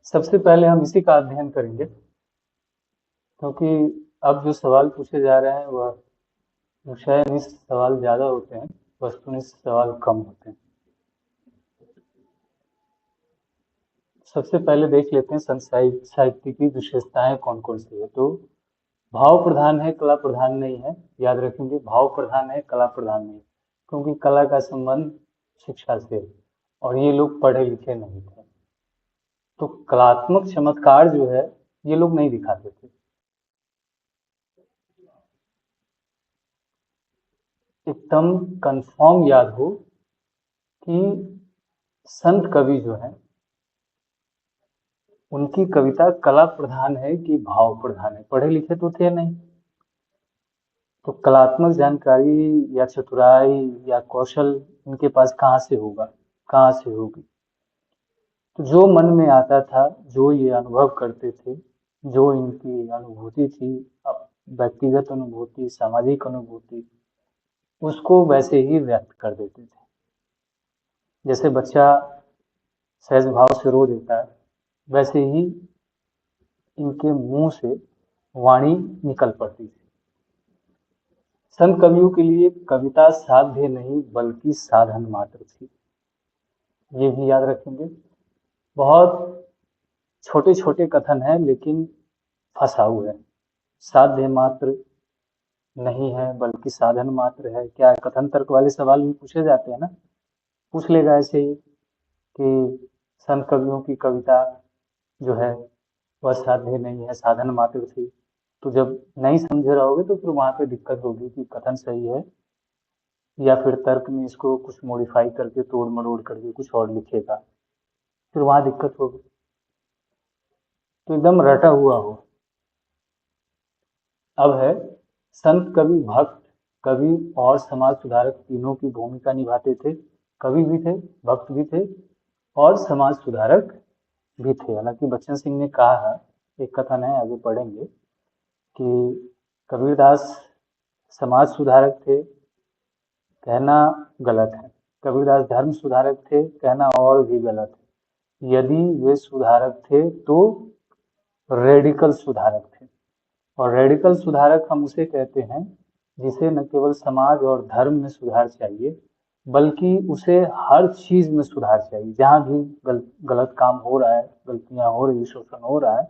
सबसे पहले हम इसी का अध्ययन करेंगे, क्योंकि अब जो सवाल पूछे जा रहे हैं वह विषयनिष्ठ सवाल ज्यादा होते हैं, वस्तुनिष्ठ सवाल कम होते हैं। सबसे पहले देख लेते हैं संत साहित्य की विशेषताएं कौन कौन सी है। तो भाव प्रधान है, कला प्रधान नहीं है। याद रखेंगे, भाव प्रधान है, कला प्रधान नहीं, क्योंकि कला का संबंध शिक्षा से है और ये लोग पढ़े लिखे नहीं थे। तो कलात्मक चमत्कार जो है ये लोग नहीं दिखाते थे। एकदम कंफर्म याद हो कि संत कवि जो है उनकी कविता कला प्रधान है कि भाव प्रधान है, पढ़े लिखे तो थे नहीं। तो कलात्मक जानकारी या चतुराई या कौशल इनके पास कहाँ से होगा, कहाँ से होगी। तो जो मन में आता था, जो ये अनुभव करते थे, जो इनकी अनुभूति थी, व्यक्तिगत अनुभूति, सामाजिक अनुभूति, उसको वैसे ही व्यक्त कर देते थे। जैसे बच्चा सहज भाव से रो देता है, वैसे ही इनके मुंह से वाणी निकल पड़ती थी। संत कवियों के लिए कविता साध्य नहीं बल्कि साधन मात्र थी, ये भी याद रखेंगे। बहुत छोटे छोटे कथन है लेकिन फंसाऊ है। साध्य मात्र नहीं है बल्कि साधन मात्र है, क्या है? कथन तर्क वाले सवाल भी पूछे जाते हैं ना, पूछ लेगा ऐसे ही कि संत कवियों की कविता जो है वह साध्य नहीं है, साधन मात्र थी। तो जब नहीं समझे रहोगे तो फिर वहां पे दिक्कत होगी कि कथन सही है या फिर तर्क में इसको कुछ मॉडिफाई करके तोड़ मरोड़ करके कुछ और लिखेगा, फिर वहां दिक्कत होगी। तो एकदम रटा हुआ हो। अब है, संत कवि भक्त कवि और समाज सुधारक तीनों की भूमिका निभाते थे। कवि भी थे, भक्त भी थे और समाज सुधारक भी थे। हालांकि बच्चन सिंह ने कहा है, एक कथन है आगे पढ़ेंगे, कि कबीरदास समाज सुधारक थे, कहना गलत है। कबीरदास धर्म सुधारक थे, कहना और भी गलत है। यदि वे सुधारक थे तो रेडिकल सुधारक थे। और रेडिकल सुधारक हम उसे कहते हैं जिसे न केवल समाज और धर्म में सुधार चाहिए बल्कि उसे हर चीज में सुधार चाहिए। जहां भी गलत काम हो रहा है, गलतियां हो रही, शोषण हो रहा है,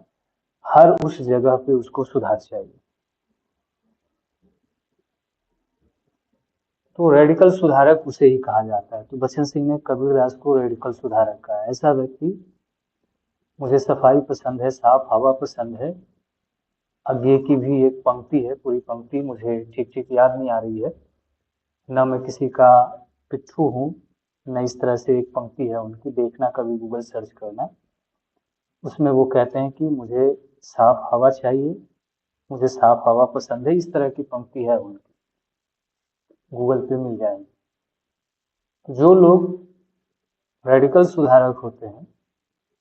हर उस जगह पे उसको सुधार चाहिए। तो रेडिकल सुधारक उसे ही कहा जाता है। तो बच्चन सिंह ने कबीरदास को रेडिकल सुधारक कहा। ऐसा व्यक्ति, मुझे सफाई पसंद है, साफ हवा पसंद है। आगे की भी एक पंक्ति है, पूरी पंक्ति मुझे ठीक ठीक याद नहीं आ रही है, न मैं किसी का पिट्ठू हूँ, न इस तरह से एक पंक्ति है उनकी, देखना कभी गूगल सर्च करना। उसमें वो कहते हैं कि मुझे साफ हवा चाहिए, मुझे साफ हवा पसंद है, इस तरह की पंक्ति है उनकी, गूगल पे मिल जाएगी। तो जो लोग रेडिकल सुधारक होते हैं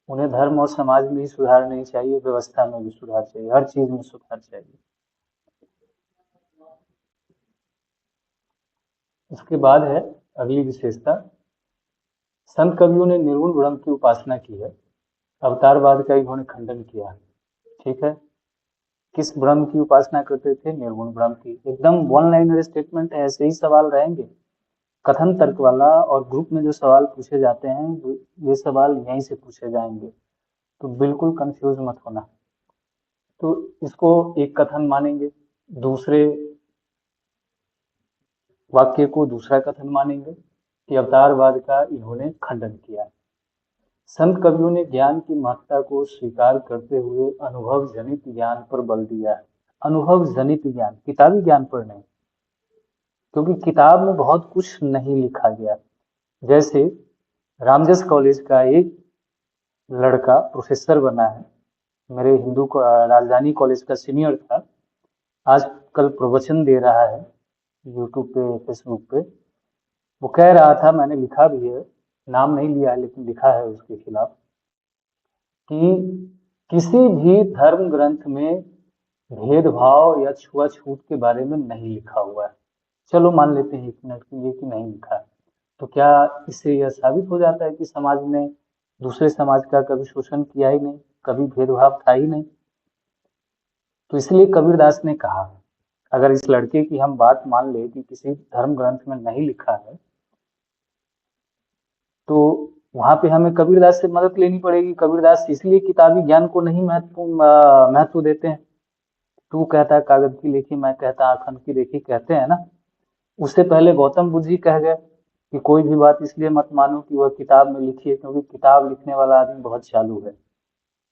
उन्हें धर्म और समाज में ही सुधार नहीं चाहिए, व्यवस्था में भी सुधार चाहिए, हर चीज में सुधार चाहिए। उसके बाद है अगली विशेषता, संत कवियों ने निर्गुण ब्रह्म की उपासना की है। अवतारवाद का इन्होंने खंडन किया है। ठीक है, किस ब्रह्म की उपासना करते थे? निर्गुण ब्रह्म की। एकदम वन लाइनर स्टेटमेंट है, ऐसे ही सवाल रहेंगे कथन तर्क वाला। और ग्रुप में जो सवाल पूछे जाते हैं ये सवाल यहीं से पूछे जाएंगे, तो बिल्कुल कंफ्यूज मत होना। तो इसको एक कथन मानेंगे, दूसरे वाक्य को दूसरा कथन मानेंगे कि अवतारवाद का इन्होंने खंडन किया। संत कवियों ने ज्ञान की महत्ता को स्वीकार करते हुए अनुभव जनित ज्ञान पर बल दिया है। अनुभव जनित ज्ञान, किताबी ज्ञान पर नहीं, क्योंकि किताब में बहुत कुछ नहीं लिखा गया। जैसे रामजस कॉलेज का एक लड़का प्रोफेसर बना है, मेरे हिंदू को राजधानी कॉलेज का सीनियर था, आजकल प्रवचन दे रहा है यूट्यूब पे, फेसबुक पे। वो कह रहा था, मैंने लिखा भी है, नाम नहीं लिया है लेकिन लिखा है उसके खिलाफ, कि किसी भी धर्म ग्रंथ में भेदभाव या छुआछूत के बारे में नहीं लिखा हुआ है। चलो मान लेते हैं एक मिनट के लिए कि नहीं लिखा है, तो क्या इससे यह साबित हो जाता है कि समाज ने दूसरे समाज का कभी शोषण किया ही नहीं, कभी भेदभाव था ही नहीं? तो इसलिए कबीरदास ने कहा, अगर इस लड़के की हम बात मान ले कि किसी धर्म ग्रंथ में नहीं लिखा है, तो वहां पे हमें कबीरदास से मदद लेनी पड़ेगी। कबीरदास इसलिए किताबी ज्ञान को नहीं महत्व देते हैं। तू कहता है कागज की लेखी, मैं कहता आखन की रेखी, कहते हैं ना। उससे पहले गौतम बुद्ध जी कह गए कि कोई भी बात इसलिए मत मानो कि वह किताब में लिखी है, क्योंकि किताब लिखने वाला आदमी बहुत चालू है।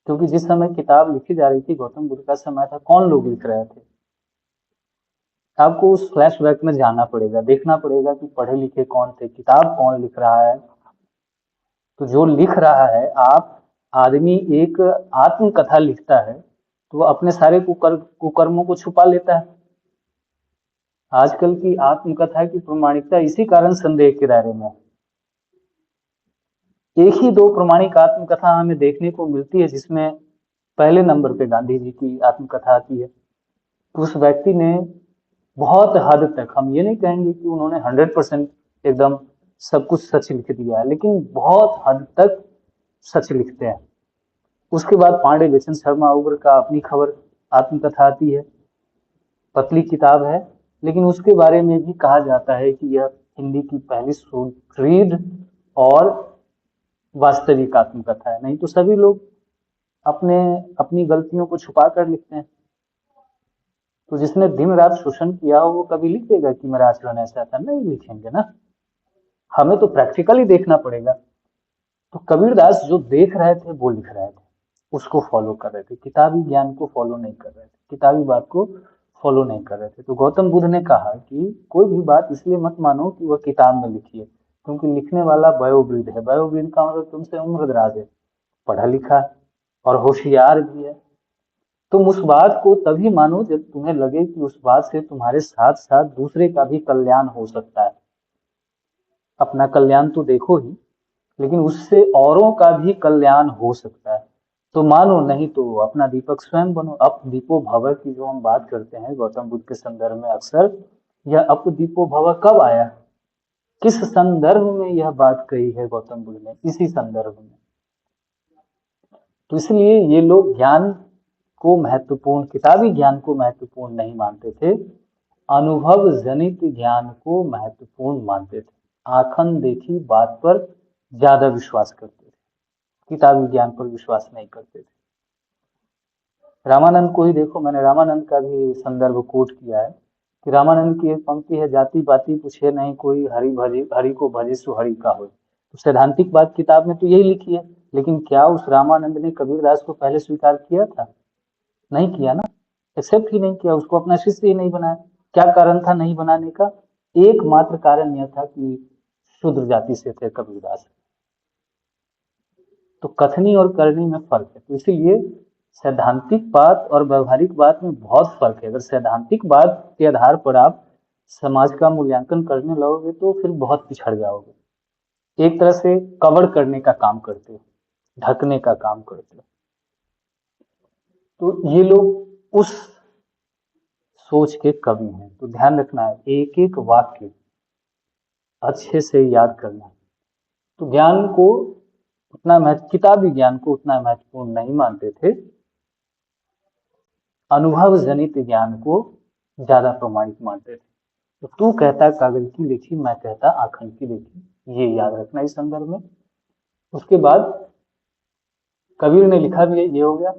क्योंकि जिस समय किताब लिखी जा रही थी, गौतम बुद्ध का समय था, कौन लोग लिख रहे थे? आपको उस फ्लैशबैक में जाना पड़ेगा, देखना पड़ेगा कि पढ़े लिखे कौन थे, किताब कौन लिख रहा है। तो जो लिख रहा है, आप आदमी एक आत्मकथा लिखता है तो वो अपने सारे कुकर्मों को छुपा लेता है। आजकल की आत्मकथा की प्रामाणिकता इसी कारण संदेह के दायरे में है। एक ही दो प्रामाणिक आत्मकथा हमें देखने को मिलती है, जिसमें पहले नंबर पे गांधी जी की आत्मकथा आती है। तो उस व्यक्ति ने बहुत हद तक, हम ये नहीं कहेंगे कि उन्होंने 100% एकदम सब कुछ सच लिख दिया है, लेकिन बहुत हद तक सच लिखते हैं। उसके बाद पांडे बेचन शर्मा उग्र का अपनी खबर आत्मकथा आती है। पतली किताब है, लेकिन उसके बारे में भी कहा जाता है कि यह हिंदी की पहली सुदृढ़ और वास्तविक आत्मकथा है। नहीं तो सभी लोग अपने अपनी गलतियों को छुपा कर लिखते हैं। तो जिसने दिन रात शोषण किया हो, वो कभी लिख देगा कि मेरा आचरण ऐसा था? नहीं लिखेंगे ना। हमें तो प्रैक्टिकली देखना पड़ेगा। तो कबीरदास जो देख रहे थे वो लिख रहे थे, उसको फॉलो कर रहे थे, किताबी ज्ञान को फॉलो नहीं कर रहे थे, किताबी बात को फॉलो नहीं कर रहे थे। तो गौतम बुद्ध ने कहा कि कोई भी बात इसलिए मत मानो कि वह किताब में लिखी है, क्योंकि लिखने वाला वयोवृद्ध है। वयोवृद्ध का मतलब तुमसे उम्र दराज है, पढ़ा लिखा और होशियार भी है। तुम उस बात को तभी मानो जब तुम्हें लगे कि उस बात से तुम्हारे साथ साथ दूसरे का भी कल्याण हो सकता है। अपना कल्याण तो देखो ही, लेकिन उससे औरों का भी कल्याण हो सकता है। तो मानो, नहीं तो अपना दीपक स्वयं बनो। अप दीपो भव की जो हम बात करते हैं गौतम बुद्ध के संदर्भ में अक्सर, यह अप दीपो भव कब आया, किस संदर्भ में यह बात कही है गौतम बुद्ध ने? इसी संदर्भ में। तो इसलिए ये लोग ज्ञान को महत्वपूर्ण, किताबी ज्ञान को महत्वपूर्ण नहीं मानते थे, अनुभव जनित ज्ञान को महत्वपूर्ण मानते थे। आखन देखी बात पर ज्यादा विश्वास करते थे, किताबी ज्ञान पर विश्वास नहीं करते थे। रामानंद को ही देखो, मैंने रामानंद का भी संदर्भ कोट किया है कि रामानंद की एक पंक्ति है, जाति पाति पूछे नहीं कोई, हरि भजे हरि को भजे सो हरि का हो। तो सैद्धांतिक बात किताब में तो यही लिखी है, लेकिन क्या उस रामानंद ने कबीरदास को पहले स्वीकार किया था? नहीं किया ना, एक्सेप्ट ही नहीं किया, उसको अपना शिष्य ही नहीं बनाया। क्या कारण था नहीं बनाने का? एकमात्र कारण यह था कि शूद्र जाति से थे कबीरदास। तो कथनी और करनी में फर्क है। तो इसीलिए सैद्धांतिक बात और व्यवहारिक बात में बहुत फर्क है। अगर सैद्धांतिक बात के आधार पर आप समाज का मूल्यांकन करने लगोगे तो फिर बहुत पिछड़ जाओगे। एक तरह से कवर करने का काम करते हो, ढकने का काम करते हो। तो ये लोग उस सोच के कवि हैं। तो ध्यान रखना है, एक एक वाक्य अच्छे से याद करना। तो ज्ञान को उतना महत्व, किताबी ज्ञान को उतना महत्वपूर्ण नहीं मानते थे, अनुभव जनित ज्ञान को ज्यादा प्रमाणिक मानते थे। तो तू कहता कागज की लिखी, मैं कहता आखन की लिखी, ये याद रखना इस संदर्भ में। उसके बाद कबीर ने लिखा भी है, ये हो गया।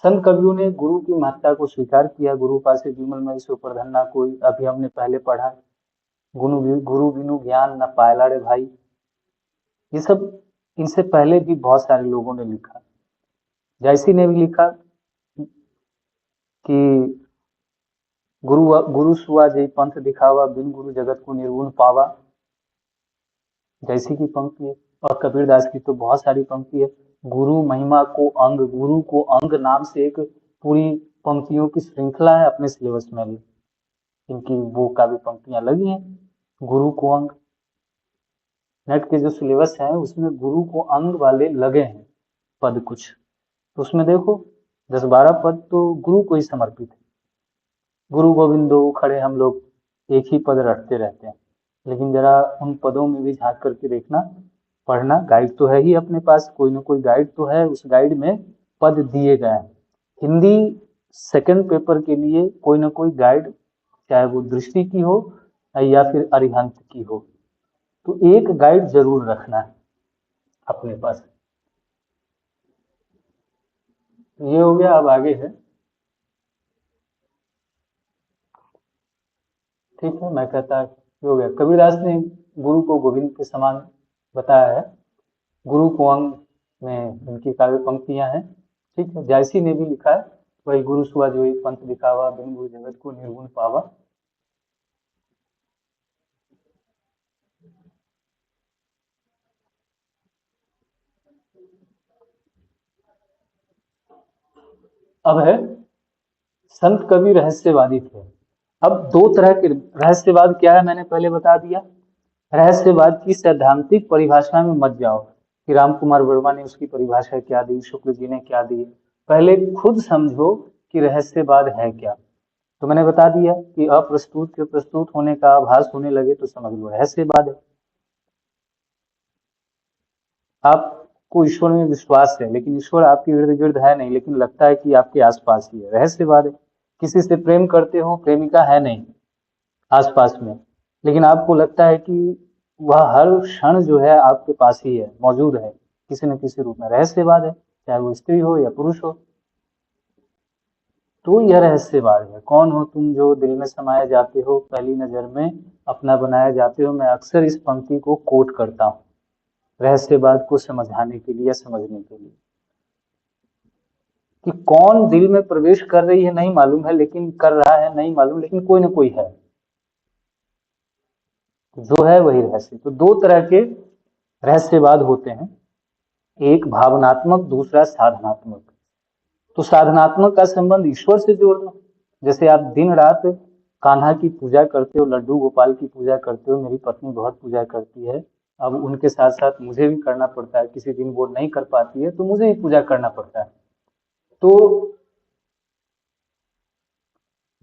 संत कवियों ने गुरु की महत्ता को स्वीकार किया। गुरु पासे विमल में सो प्रधन्ना कोई, अभी हमने पहले पढ़ा, गुरु बिनु ज्ञान न पायला रे भाई। ये सब इनसे पहले भी बहुत सारे लोगों ने लिखा। जैसी ने भी लिखा कि गुरु गुरु सुआ जय पंथ दिखावा, बिन गुरु जगत को निर्गुण पावा, जैसी की पंक्ति है। और कबीरदास की तो बहुत सारी पंक्ति है। गुरु महिमा को अंग, गुरु को अंग नाम से एक पूरी पंक्तियों की श्रृंखला है अपने सिलेबस में भी। इनकी वो काव्य पंक्तियां लगी हैं, गुरु को अंग। नेट के जो सिलेबस है उसमें गुरु को अंग वाले लगे हैं पद कुछ। तो उसमें देखो 10-12 पद तो गुरु को ही समर्पित है। गुरु गोविंदो खड़े हम लोग एक ही पद रटते रहते हैं, लेकिन जरा उन पदों में भी झांक करके देखना, पढ़ना। गाइड तो है ही अपने पास, कोई ना कोई गाइड तो है, उस गाइड में पद दिए गए हैं। हिंदी सेकंड पेपर के लिए कोई ना कोई गाइड, चाहे वो दृष्टि की हो या फिर अरिहंत की हो, तो एक गाइड जरूर रखना है अपने पास। ये हो गया, अब आगे है। ठीक है, मैं कहता ये हो गया। कबीरदास ने गुरु को गोविंद के समान बताया है। गुरु को अंग में इनकी काव्य पंक्तियां हैं। ठीक है, जायसी ने भी लिखा है, वही गुरु सुआ जो ही पंथ दिखावा, बिन गुरु जगत को निर्गुण पावा। अब है संत कवि रहस्यवादी थे। अब दो तरह के रहस्यवाद क्या है मैंने पहले बता दिया। रहस्यवाद की सैद्धांतिक परिभाषा में मत जाओ कि राम कुमार वर्मा ने उसकी परिभाषा क्या दी, शुक्ल जी ने क्या दी। पहले खुद समझो कि रहस्यवाद है क्या। तो मैंने बता दिया कि अप्रस्तुत के प्रस्तुत होने का आभास होने लगे तो समझ लो रहस्यवाद है। आपको ईश्वर में विश्वास है, लेकिन ईश्वर आपके इर्द गिर्द है नहीं, लेकिन लगता है कि आपके आसपास ही है, रहस्यवाद है। किसी से प्रेम करते हो, प्रेमिका है नहीं आसपास में, लेकिन आपको लगता है कि वह हर क्षण जो है आपके पास ही है, मौजूद है किसी न किसी रूप में, रहस्यवाद है, चाहे वो स्त्री हो या पुरुष हो। तो यह रहस्यवाद है। कौन हो तुम जो दिल में समाये जाते हो, पहली नजर में अपना बनाए जाते हो। मैं अक्सर इस पंक्ति को कोट करता हूँ रहस्यवाद को समझाने के लिए या समझने के लिए, कि कौन दिल में प्रवेश कर रही है नहीं मालूम है, लेकिन कर रहा है नहीं मालूम, लेकिन कोई ना कोई है, जो है वही रहस्य। तो दो तरह के रहस्यवाद होते हैं, एक भावनात्मक, दूसरा साधनात्मक। तो साधनात्मक का संबंध ईश्वर से जोड़ लो। जैसे आप दिन रात कान्हा की पूजा करते हो, लड्डू गोपाल की पूजा करते हो, मेरी पत्नी बहुत पूजा करती है, अब उनके साथ साथ मुझे भी करना पड़ता है, किसी दिन वो नहीं कर पाती है तो मुझे भी पूजा करना पड़ता है। तो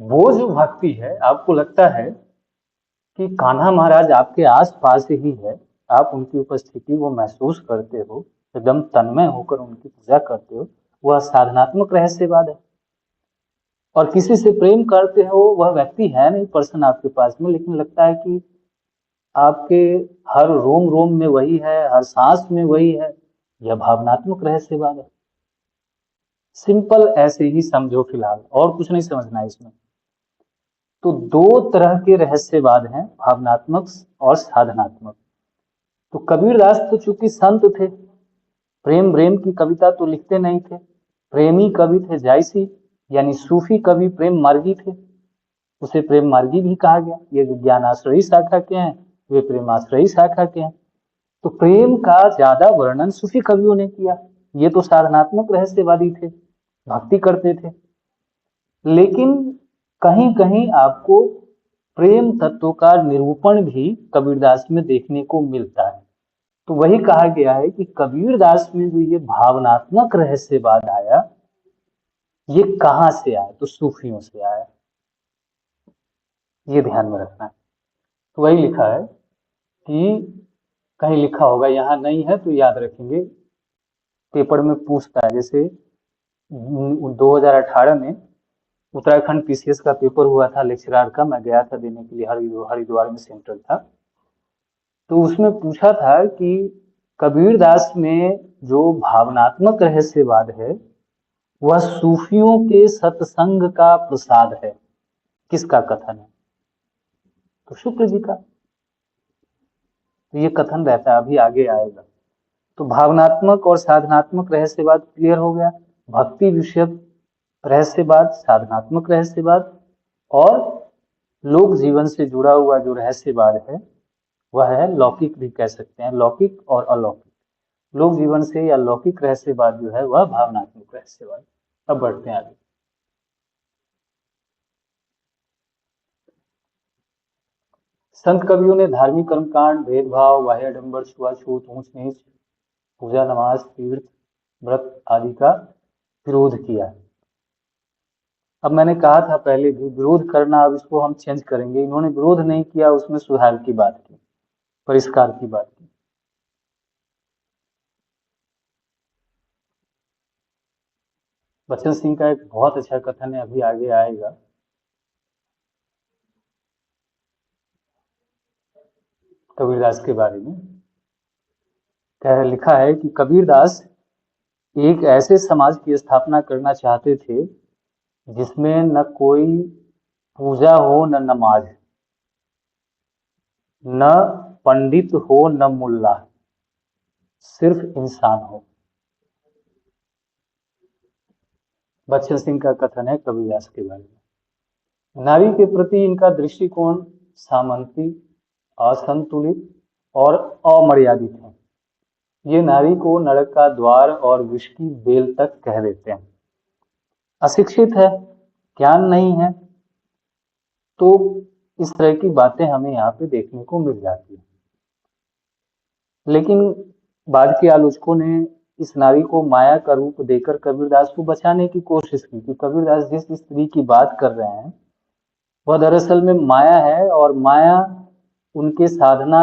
वो जो भक्ति है, आपको लगता है कि कान्हा महाराज आपके आस पास ही है, आप उनकी उपस्थिति वो महसूस करते हो, एकदम तन्मय होकर उनकी पूजा करते हो, वह साधनात्मक रहस्यवाद है। और किसी से प्रेम करते हो, वह व्यक्ति है नहीं पर्सन आपके पास में, लेकिन लगता है कि आपके हर रोम रोम में वही है, हर सांस में वही है, यह भावनात्मक रहस्यवाद है। सिंपल ऐसे ही समझो फिलहाल, और कुछ नहीं समझना है इसमें। तो दो तरह के रहस्यवाद हैं, भावनात्मक और साधनात्मक। तो कबीरदास तो चूंकि संत थे, प्रेम प्रेम की कविता तो लिखते नहीं थे, प्रेमी कवि थे जायसी, यानी सूफी कवि प्रेम मार्गी थे, उसे प्रेम मार्गी भी कहा गया। ये ज्ञानाश्रयी शाखा के हैं, वे प्रेमाश्रयी शाखा के हैं। तो प्रेम का ज्यादा वर्णन सूफी कवियों ने किया, ये तो साधनात्मक रहस्यवादी थे, भक्ति करते थे। लेकिन कहीं कहीं आपको प्रेम तत्व का निरूपण भी कबीरदास में देखने को मिलता है। तो वही कहा गया है कि कबीरदास में जो ये भावनात्मक रहस्यवाद आया, ये कहां से आया, तो सूफियों से आया, ये ध्यान में रखना है। तो वही लिखा है कि, कहीं लिखा होगा, यहाँ नहीं है तो याद रखेंगे, पेपर में पूछता है। जैसे 2018 में उत्तराखंड पीसीएस का पेपर हुआ था लेक्चरार का, मैं गया था देने के लिए, हरिद्वार में सेंटर था। तो उसमें पूछा था कि कबीरदास में जो भावनात्मक रहस्यवाद है, वह सूफियों के सत्संग का प्रसाद है। किसका कथन है? तो शुक्ल जी का। तो ये कथन रहता है, अभी आगे आएगा। तो भावनात्मक और साधनात्मक रहस्यवाद क्लियर हो गया। भक्ति विषयक रहस्यवाद, साधनात्मक रहस्यवाद, और लोक जीवन से जुड़ा हुआ जो रहस्यवाद है वह है लौकिक भी कह सकते हैं, लौकिक और अलौकिक। लोक जीवन से या लौकिक रहस्यवाद जो है वह भावनात्मक रहस्यवाद। अब बढ़ते हैं आगे। संत कवियों ने धार्मिक कर्मकांड, भेदभाव, बाह्य आडंबर, छुआछूत, ऊंच नीच, पूजा, नमाज, तीर्थ, व्रत आदि का विरोध किया। अब मैंने कहा था पहले भी, विरोध करना अब इसको हम चेंज करेंगे। इन्होंने विरोध नहीं किया, उसमें सुधार की बात की, परिष्कार की बात की। बच्चन सिंह का एक बहुत अच्छा कथन है, अभी आगे आएगा। कबीरदास के बारे में कह लिखा है कि कबीरदास एक ऐसे समाज की स्थापना करना चाहते थे जिसमें न कोई पूजा हो न नमाज, न पंडित हो न मुल्ला, सिर्फ इंसान हो। बच्चन सिंह का कथन है कबीरदास के बारे में। नारी के प्रति इनका दृष्टिकोण सामंती, असंतुलित और अमर्यादित है। ये नारी को नरक का द्वार और विष की बेल तक कह देते हैं। अशिक्षित है, ज्ञान नहीं है, तो इस तरह की बातें हमें यहाँ पे देखने को मिल जाती है। लेकिन बाद के आलोचकों ने इस नारी को माया का रूप देकर कबीरदास को बचाने की कोशिश की कि कबीरदास जिस स्त्री की बात कर रहे हैं वह दरअसल में माया है, और माया उनके साधना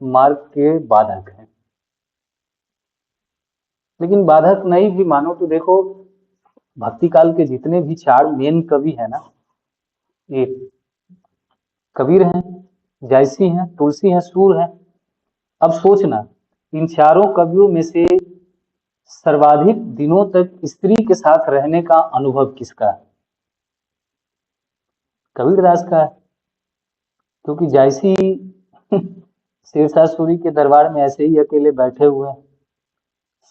मार्ग के बाधक है। लेकिन बाधक नहीं भी मानो तो देखो, भक्ति काल के जितने भी चार मेन कवि है ना, ये कबीर हैं, जायसी हैं, तुलसी हैं, सूर हैं। अब सोचना, इन चारों कवियों में से सर्वाधिक दिनों तक स्त्री के साथ रहने का अनुभव किसका है? कबीरदास का है। क्योंकि जायसी शेरशाह सूरी के दरबार में ऐसे ही अकेले बैठे हुए हैं।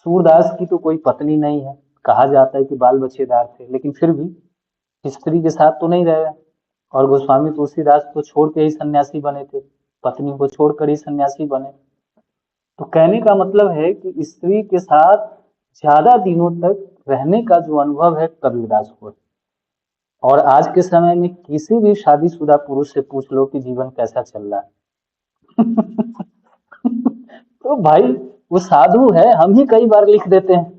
सूरदास की तो कोई पत्नी नहीं है, कहा जाता है कि बाल बच्चेदार थे, लेकिन फिर भी स्त्री के साथ तो नहीं रहे। और गोस्वामी तुलसीदास तो छोड़ के ही सन्यासी बने थे, पत्नी को छोड़कर ही सन्यासी बने। तो कहने का मतलब है कि स्त्री के साथ ज्यादा दिनों तक रहने का जो अनुभव है कबीरदास को। और आज के समय में किसी भी शादीशुदा पुरुष से पूछ लो कि जीवन कैसा चल रहा है तो भाई वो साधु है, हम ही कई बार लिख देते हैं।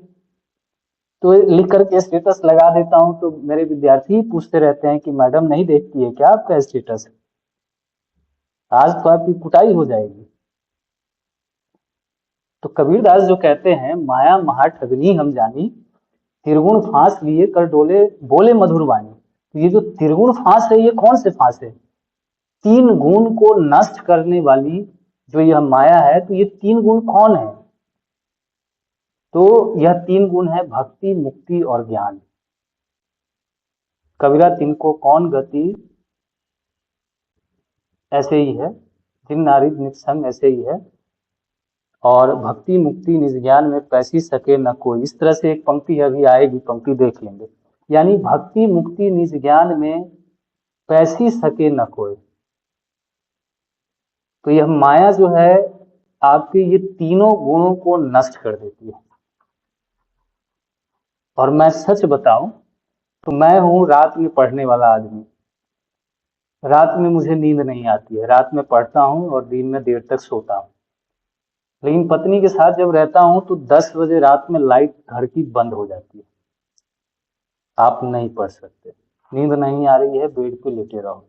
तो लिख करके स्टेटस लगा देता हूँ तो मेरे विद्यार्थी पूछते रहते हैं कि मैडम नहीं देखती है क्या आपका स्टेटस? आज तो आपकी कुटाई हो जाएगी। तो कबीरदास जो कहते हैं, माया महा ठगनी हम जानी, त्रिगुण फांस लिए कर डोले बोले मधुर वाणी। तो ये जो त्रिगुण फांस है, ये कौन से फांस है? तीन गुण को नष्ट करने वाली जो यह माया है, तो ये तीन गुण कौन है? तो यह तीन गुण है भक्ति, मुक्ति और ज्ञान। कबीरा तिनको कौन गति ऐसे ही है, जिन नारी निसंग ऐसे ही है, और भक्ति मुक्ति निज ज्ञान में पैसी सके न कोई। इस तरह से एक पंक्ति अभी आएगी, पंक्ति देख लेंगे। यानी भक्ति मुक्ति निज ज्ञान में पैसी सके न कोई। तो यह माया जो है आपके ये तीनों गुणों को नष्ट कर देती है। और मैं सच बताऊं तो मैं हूं रात में पढ़ने वाला आदमी। रात में मुझे नींद नहीं आती है, रात में पढ़ता हूं और दिन में देर तक सोता हूं। लेकिन पत्नी के साथ जब रहता हूं तो 10 बजे रात में लाइट घर की बंद हो जाती है। आप नहीं पढ़ सकते, नींद नहीं आ रही है, बेड पे लेटे रहो,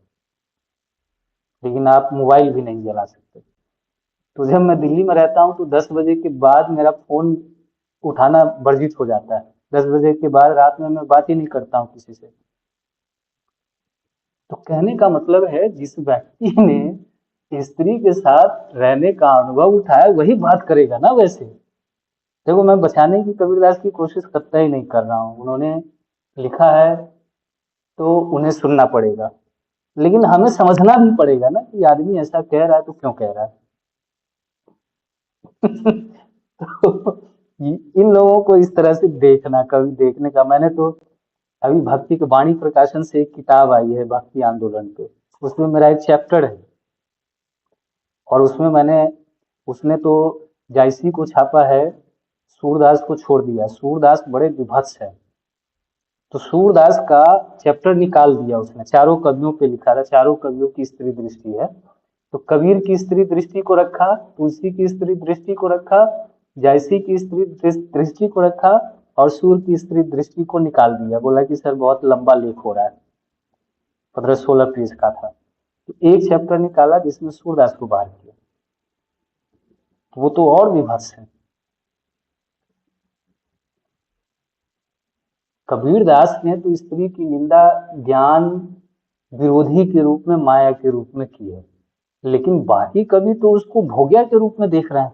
लेकिन आप मोबाइल भी नहीं जला सकते। तो जब मैं दिल्ली में रहता हूँ तो 10 बजे के बाद मेरा फोन उठाना वर्जित हो जाता है। 10 बजे के बाद रात में मैं बात ही नहीं करता हूँ किसी से। तो कहने का मतलब है, जिस व्यक्ति ने स्त्री के साथ रहने का अनुभव उठाया वही बात करेगा ना। वैसे देखो, मैं बचाने की कबीरदास की कोशिश करता ही नहीं कर रहा हूँ, उन्होंने लिखा है तो उन्हें सुनना पड़ेगा। लेकिन हमें समझना भी पड़ेगा ना कि आदमी ऐसा कह रहा है तो क्यों कह रहा है तो इन लोगों को इस तरह से देखना, कभी देखने का। मैंने तो अभी भक्ति के वाणी प्रकाशन से एक किताब आई है भक्ति आंदोलन पे, उसमें मेरा एक चैप्टर है। और उसमें मैंने, उसने तो जायसी को छापा है, सूरदास को छोड़ दिया। सूरदास बड़े विभत्स है, तो सूरदास का चैप्टर निकाल दिया उसने। चारों कवियों पे लिखा था, चारों कवियों की स्त्री दृष्टि है। तो कबीर की स्त्री दृष्टि को रखा, तुलसी की स्त्री दृष्टि को रखा, जायसी की स्त्री दृष्टि को रखा, और सूर की स्त्री दृष्टि को निकाल दिया, बोला कि सर बहुत लंबा लेख हो रहा है, 15-16 पेज का था। तो एक चैप्टर निकाला जिसमें सूरदास को बाहर किया, तो वो तो और विभत्स है। कबीर दास ने तो स्त्री की निंदा ज्ञान विरोधी के रूप में, माया के रूप में की है, लेकिन बाकी कवि तो उसको भोग्या के रूप में देख रहे हैं।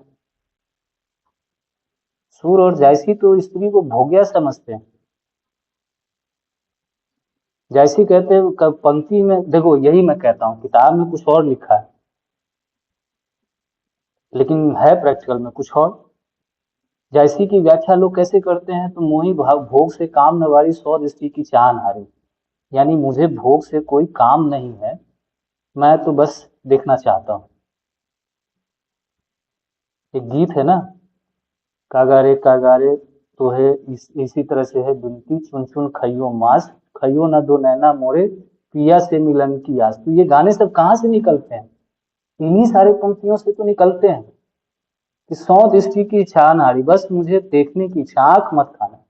सूर और जायसी तो स्त्री को भोग्या समझते हैं। जायसी कहते हैं पंक्ति में, देखो यही मैं कहता हूँ, किताब में कुछ और लिखा है लेकिन है प्रैक्टिकल में कुछ और। जैसी की व्याख्या लोग कैसे करते हैं, तो मोही भाव भोग से काम नवारी सौ दृष्टि की चाह हारी, यानी मुझे भोग से कोई काम नहीं है, मैं तो बस देखना चाहता हूँ। एक गीत है ना, कागारे तो है इसी तरह से है, बिनती चुन चुन खइयो मांस, खइयो न दो नैना मोरे, पिया से मिलन की आस। तो ये गाने सब कहाँ से निकलते हैं, इन्हीं सारे पंक्तियों से तो निकलते हैं कि सौ दृष्टि की इच्छा नारी, बस मुझे देखने की इच्छा, आंख मत खाना,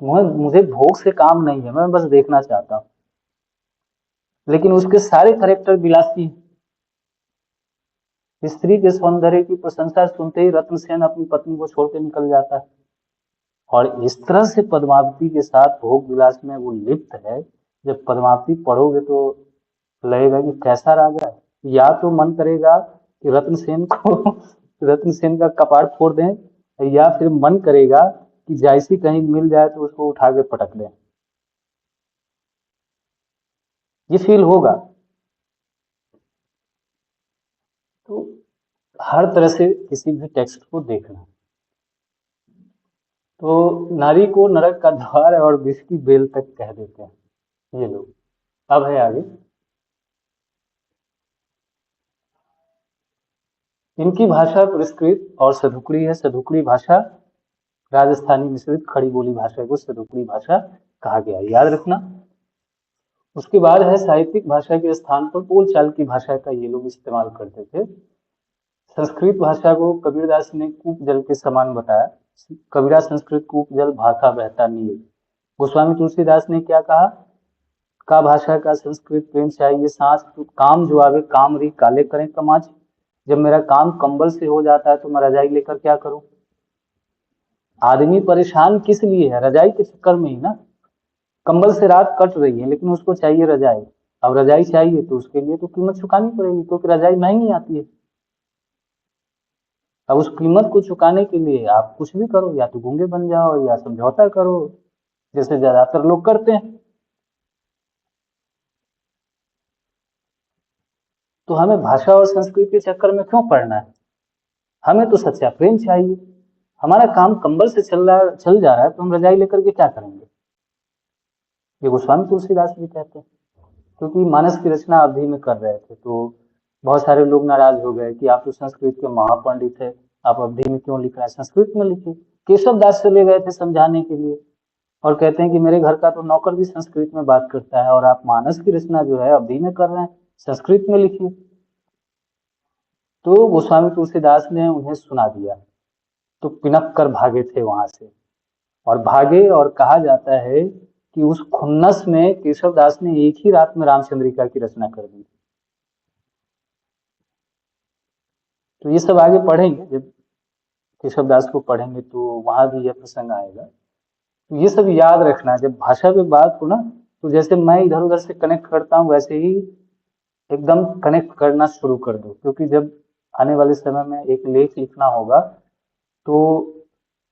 मुझे भोग से काम नहीं है, मैं बस देखना चाहता हूँ। लेकिन उसके सारे करेक्टर विलासी। स्त्री के सौंदर्य की प्रशंसा सुनते ही रत्नसेन अपनी पत्नी को छोड़कर निकल जाता है, और इस तरह से पद्मावती के साथ भोग विलास में वो लिप्त है। जब पद्मावती पढ़ोगे तो लगेगा कि कैसा राजा है। या तो मन करेगा कि रत्नसेन को रत्नसेन का कपाड़ फोड़ दें, या फिर मन करेगा कि जैसी कहीं मिल जाए तो उसको उठा के पटक दें। ये फील होगा। तो हर तरह से किसी भी टेक्स्ट को देखना। तो नारी को नरक का द्वार और विष की बेल तक कह देते हैं ये लोग। अब है आगे, इनकी भाषा पुरस्कृत और सधुकड़ी है। सधुकड़ी भाषा राजस्थानी मिश्रित खड़ी बोली भाषा को सधुकड़ी भाषा कहा गया, याद रखना। उसके बाद है साहित्यिक भाषा के स्थान पर बोलचाल की भाषा का ये लोग इस्तेमाल करते थे। संस्कृत भाषा को कबीरदास ने कूप जल के समान बताया। कबीरा संस्कृत कूप जल भाखा बहता नील। गोस्वामी तुलसीदास ने क्या कहा, का भाषा का संस्कृत प्रेम चाहिए सांस, तो काम जो आवे काम री काले करें कमाज। जब मेरा काम कंबल से हो जाता है तो मैं रजाई लेकर क्या करूं। आदमी परेशान किस लिए है, रजाई के चक्कर में ही ना। कंबल से रात कट रही है लेकिन उसको चाहिए रजाई। अब रजाई चाहिए तो उसके लिए तो कीमत चुकानी पड़ेगी, क्योंकि रजाई महंगी आती है। अब उस कीमत को चुकाने के लिए आप कुछ भी करो, या तो गूंगे बन जाओ या समझौता करो, जैसे ज्यादातर लोग करते हैं। तो हमें भाषा और संस्कृति के चक्कर में क्यों पड़ना है, हमें तो सच्चा प्रेम चाहिए। हमारा काम कंबल से चल जा रहा है तो हम रजाई लेकर के क्या करेंगे, ये गोस्वामी तुलसीदास भी कहते हैं। क्योंकि मानस की रचना अवधि में कर रहे थे, तो बहुत सारे लोग नाराज हो गए कि आप तो संस्कृत के महापंडित है, आप अवधि में क्यों लिख रहे हैं, संस्कृत में लिखिए। केशव दास चले गए थे समझाने के लिए, और कहते हैं कि मेरे घर का तो नौकर भी संस्कृत में बात करता है, और आप मानस की रचना जो है अवधि में कर रहे हैं, संस्कृत में लिखिए। तो गोस्वामी तुलसीदास ने उन्हें सुना दिया, तो पिनक कर भागे थे वहां से, और भागे, और कहा जाता है कि उस खुन्नस में केशव दास ने एक ही रात में रामचंद्रिका की रचना कर दी। तो ये सब आगे पढ़ेंगे, जब केशव दास को पढ़ेंगे तो वहां भी यह प्रसंग आएगा। तो ये सब याद रखना, जब भाषा पे बात हो ना, तो जैसे मैं इधर उधर से कनेक्ट करता हूँ वैसे ही एकदम कनेक्ट करना शुरू कर दो, क्योंकि जब आने वाले समय में एक लेख लिखना होगा तो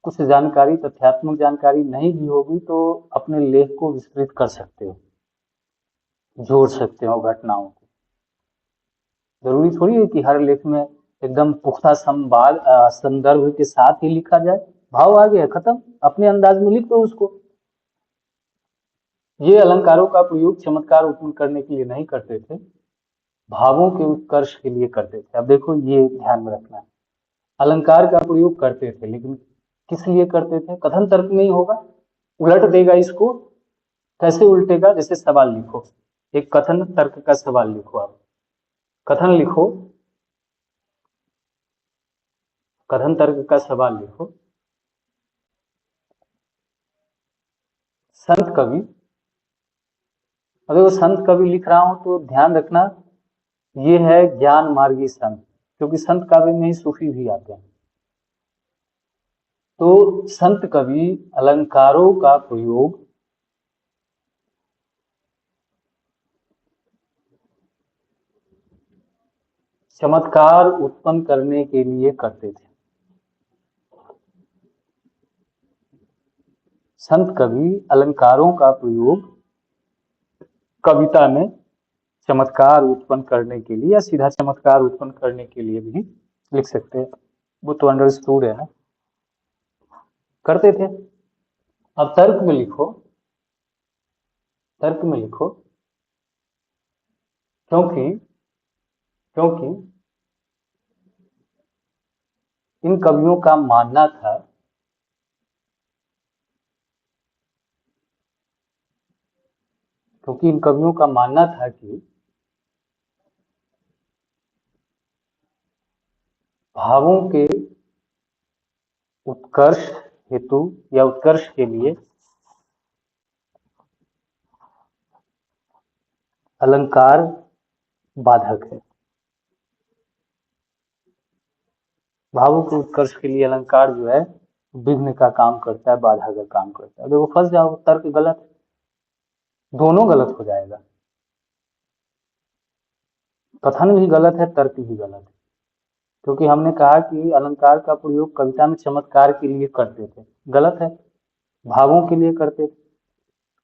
कुछ जानकारी, तथ्यात्मक जानकारी नहीं भी होगी तो अपने लेख को विस्तृत कर सकते हो, जोड़ सकते हो घटनाओं को। जरूरी थोड़ी है कि हर लेख में एकदम पुख्ता संवाद संदर्भ के साथ ही लिखा जाए। भाव आ गया खत्म, अपने अंदाज में लिख दो उसको। ये अलंकारों का प्रयोग चमत्कार उत्पन्न करने के लिए नहीं करते थे, भावों के उत्कर्ष के लिए करते थे। अब देखो ये ध्यान में रखना है, अलंकार का प्रयोग करते थे लेकिन किस लिए करते थे, कथन तर्क नहीं होगा, उलट देगा इसको। कैसे उल्टेगा, जैसे सवाल लिखो, एक कथन तर्क का सवाल लिखो, आप कथन लिखो, कथन तर्क का सवाल लिखो, संत कवि, अगर वो संत कवि लिख रहा हूं तो ध्यान रखना ये है ज्ञान मार्गी संत, क्योंकि संत काव्य में ही सूफी भी आते हैं। तो संत कवि अलंकारों का प्रयोग चमत्कार उत्पन्न करने के लिए करते थे। संत कवि अलंकारों का प्रयोग कविता में चमत्कार उत्पन्न करने के लिए या सीधा चमत्कार उत्पन्न करने के लिए भी लिख सकते हैं, वो तो अंडरस्टूड है ना, करते थे। अब तर्क में लिखो, तर्क में लिखो, क्योंकि क्योंकि इन कवियों का मानना था क्योंकि इन कवियों का मानना था कि भावों के उत्कर्ष हेतु या उत्कर्ष के लिए अलंकार बाधक है। भावों के उत्कर्ष के लिए अलंकार जो है विघ्न का काम करता है, बाधा का काम करता है। अगर वो फंस जाओ, तर्क गलत, दोनों गलत हो जाएगा, कथन भी गलत है, तर्क भी गलत है। क्योंकि हमने कहा कि अलंकार का प्रयोग कविता में चमत्कार के लिए करते थे, गलत है, भावों के लिए करते थे।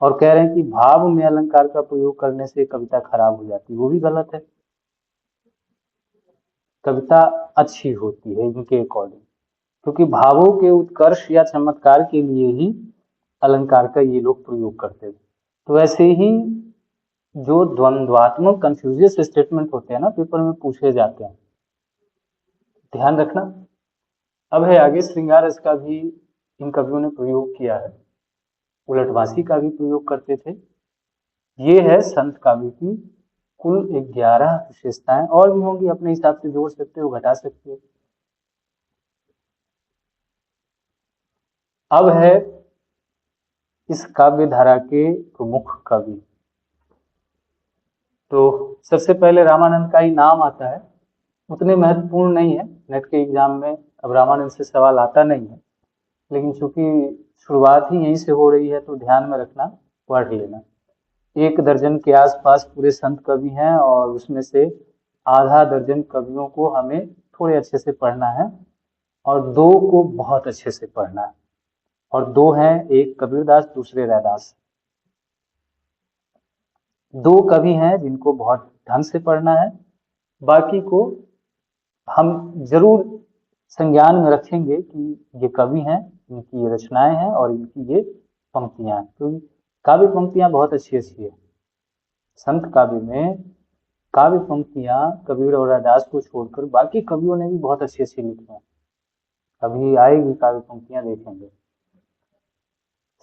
और कह रहे हैं कि भाव में अलंकार का प्रयोग करने से कविता खराब हो जाती है, वो भी गलत है। कविता अच्छी होती है इनके अकॉर्डिंग, क्योंकि भावों के उत्कर्ष या चमत्कार के लिए ही अलंकार का ये लोग प्रयोग करते थे। तो वैसे ही जो द्वंद्वात्मक कंफ्यूजियस स्टेटमेंट होते हैं ना, पेपर में पूछे जाते हैं, ध्यान रखना। अब है आगे श्रृंगार रस का भी इन कवियों ने प्रयोग किया है, उलटवासी का भी प्रयोग करते थे। ये है संत काव्य की कुल 11 विशेषताएं, और भी होंगी, अपने हिसाब से जोड़ सकते हो, घटा सकते हो। अब है इस काव्य धारा के प्रमुख कवि। तो सबसे पहले रामानंद का ही नाम आता है, उतने महत्वपूर्ण नहीं है नेट के एग्जाम में, अब रामानंद से सवाल आता नहीं है, लेकिन चूंकि शुरुआत ही यहीं से हो रही है तो ध्यान में रखना, पढ़ लेना। 1 दर्जन के आसपास पूरे संत कवि हैं, और उसमें से आधा दर्जन कवियों को हमें थोड़े अच्छे से पढ़ना है और 2 को बहुत अच्छे से पढ़ना है। और 2 हैं, एक कबीरदास, दूसरे रैदास। 2 कवि हैं जिनको बहुत ढंग से पढ़ना है, बाकी को हम जरूर संज्ञान में रखेंगे कि ये कवि हैं, इनकी ये रचनाएं हैं और इनकी ये पंक्तियां हैं। तो काव्य पंक्तियां बहुत अच्छी अच्छी है संत काव्य में। काव्य पंक्तियां कबीर और रैदास को छोड़कर बाकी कवियों ने भी बहुत अच्छी अच्छी लिखी हैं, अभी आएगी काव्य पंक्तियां, देखेंगे।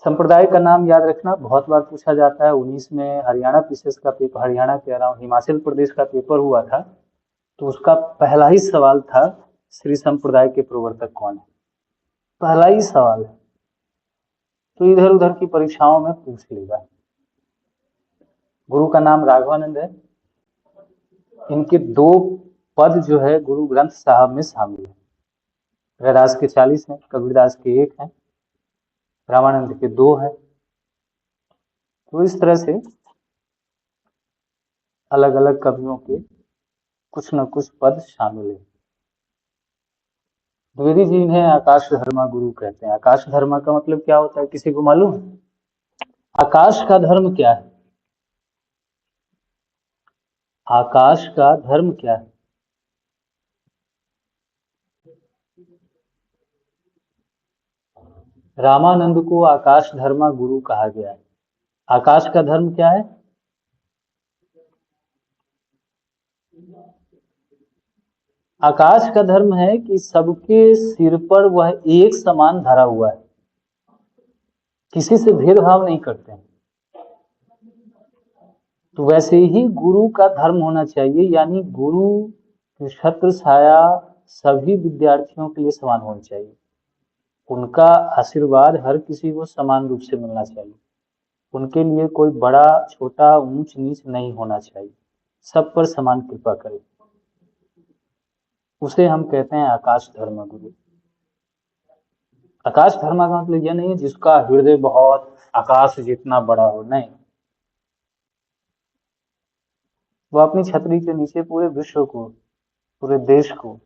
संप्रदाय का नाम याद रखना, बहुत बार पूछा जाता है। 19 में हरियाणा पीसेस का पेपर, हरियाणा कह रहा हूँ, हिमाचल प्रदेश का पेपर हुआ था, तो उसका पहला ही सवाल था श्री संप्रदाय के प्रवर्तक कौन है, पहला ही सवाल है। तो इधर उधर की परीक्षाओं में पूछ लेगा। गुरु का नाम राघवानंद है, इनके 2 पद जो है गुरु ग्रंथ साहब में शामिल है। रैदास के 40 हैं, कबीरदास के 1 हैं, रामानंद के 2 हैं। तो इस तरह से अलग अलग कवियों के कुछ न कुछ पद शामिल है। द्विवेदी जी इन्हें आकाश धर्मा गुरु कहते हैं। आकाश धर्मा का मतलब क्या होता है, किसी को मालूम है? आकाश का धर्म क्या है? आकाश का धर्म क्या है? रामानंद को आकाश धर्मा गुरु कहा गया है। आकाश का धर्म क्या है? आकाश का धर्म है कि सबके सिर पर वह एक समान धरा हुआ है, किसी से भेदभाव नहीं करते हैं। तो वैसे ही गुरु का धर्म होना चाहिए, यानी गुरु की छत्र छाया सभी विद्यार्थियों के लिए समान होनी चाहिए, उनका आशीर्वाद हर किसी को समान रूप से मिलना चाहिए। उनके लिए कोई बड़ा छोटा ऊंच नीच नहीं होना चाहिए, सब पर समान कृपा करे। उसे हम कहते हैं आकाश धर्म गुरु। आकाश धर्म का मतलब यह नहीं है जिसका हृदय बहुत आकाश जितना बड़ा हो, नहीं। वो अपनी छतरी के नीचे पूरे विश्व को, पूरे देश को,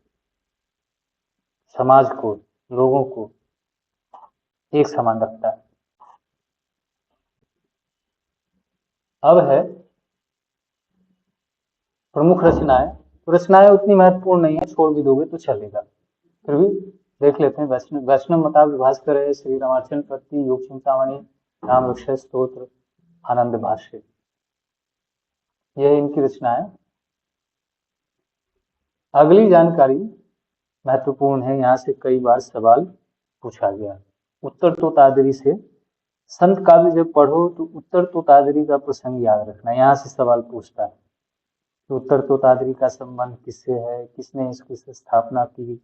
समाज को, लोगों को एक समान रखता है। अब है प्रमुख रचनाएं। तो रचनाएं उतनी महत्वपूर्ण नहीं है, छोड़ भी दोगे तो चलेगा, फिर भी देख लेते हैं। वैष्णव वैष्णव मताब्द भास्कर है, श्री रामाचरण पत्ती, योग चिंतामणि, राम रक्षा स्तोत्र, आनंद भाष्य, यह इनकी रचनाएं। अगली जानकारी महत्वपूर्ण है, यहाँ से कई बार सवाल पूछा गया। उत्तर तोतादरी से संत काव्य जब पढ़ो तो उत्तर तोतादरी का प्रसंग याद रखना। यहाँ से सवाल पूछता है कि उत्तर तोतादरी का संबंध किससे है, किसने इसकी स्थापना की,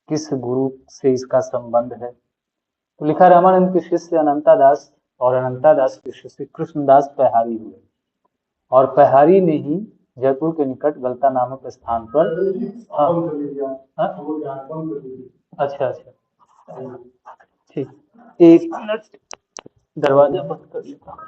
किस गुरु से इसका संबंध है। तो लिखा, रामानंद के शिष्य अनंता दास और अनंता दास के शिष्य कृष्णदास पहाड़ी हुए, और पहाड़ी ने ही जयपुर के निकट गलता नामक स्थान पर। हाँ? अच्छा अच्छा, ठीक, एक मिनट दरवाजा बंद कर लेता हूँ।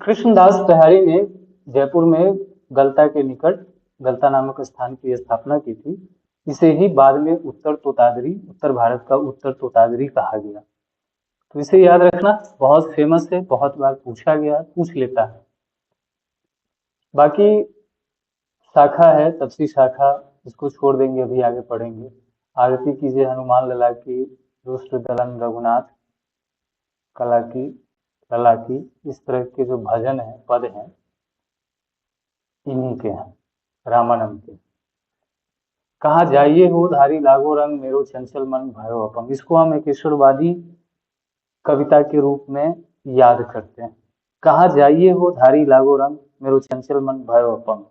कृष्णदास पहाड़ी ने जयपुर में गलता के निकट गलता नामक स्थान की स्थापना की थी। इसे ही बाद में उत्तर तोतादरी, उत्तर भारत का उत्तर तोतादरी कहा गया। तो इसे याद रखना, बहुत फेमस है, बहुत बार पूछा गया, पूछ लेता है। बाकी शाखा है, तपसी शाखा, इसको छोड़ देंगे, अभी आगे पढ़ेंगे। आरती कीजिए हनुमान लला की, रुष्ट दलन रघुनाथ कला की, लला की, इस तरह के जो भजन है, पद हैं, इन्हीं के हैं, रामानंद के। कहाँ जाइए हो धारी लागो रंग, मेरो चंचल मन भयो अपंग। इसको हम एक ईश्वरवादी कविता के रूप में याद करते हैं। कहाँ जाइए हो धारी लागो रंग, मेरो चंचल मन भयो अपंग।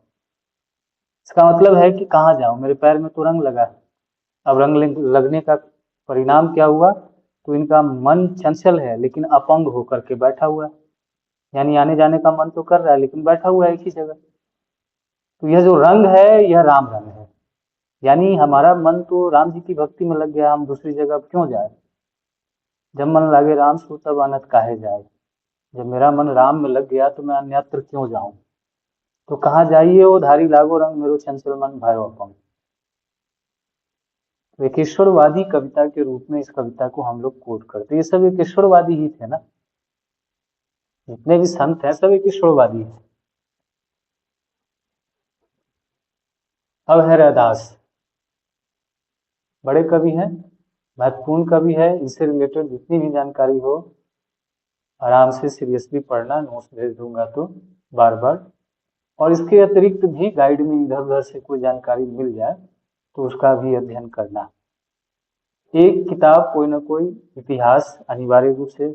इसका मतलब है कि कहाँ जाऊं, मेरे पैर में तो रंग लगा है। अब रंग लगने का परिणाम क्या हुआ, तो इनका मन चंचल है लेकिन अपंग होकर के बैठा हुआ है। यानी आने जाने का मन तो कर रहा है लेकिन बैठा हुआ है एक ही जगह। तो यह जो रंग है, यह राम रंग है। यानी हमारा मन तो राम जी की भक्ति में लग गया, हम दूसरी जगह क्यों जाए। जब मन लागे राम सो तब अनत काहे जाए। जब मेरा मन राम में लग गया तो मैं अन्यत्र क्यों जाऊं। तो कहाँ जाइए वो धारी लागो रंग, मेरो चंचल मन भयो अपंग। तो एक ईश्वरवादी कविता के रूप में इस कविता को हम लोग कोट करते। ये सब एक ईश्वरवादी ही थे ना, जितने भी संत हैं सब एक ईश्वरवादी है। अब है रैदास, बड़े कवि हैं, महत्वपूर्ण कवि है। इससे रिलेटेड जितनी भी जानकारी हो आराम से सीरियसली पढ़ना, नोट्स भेज दूंगा तो बार बार। और इसके अतिरिक्त भी गाइड में इधर उधर से कोई जानकारी मिल जाए तो उसका भी अध्ययन करना। एक किताब कोई ना कोई इतिहास अनिवार्य रूप से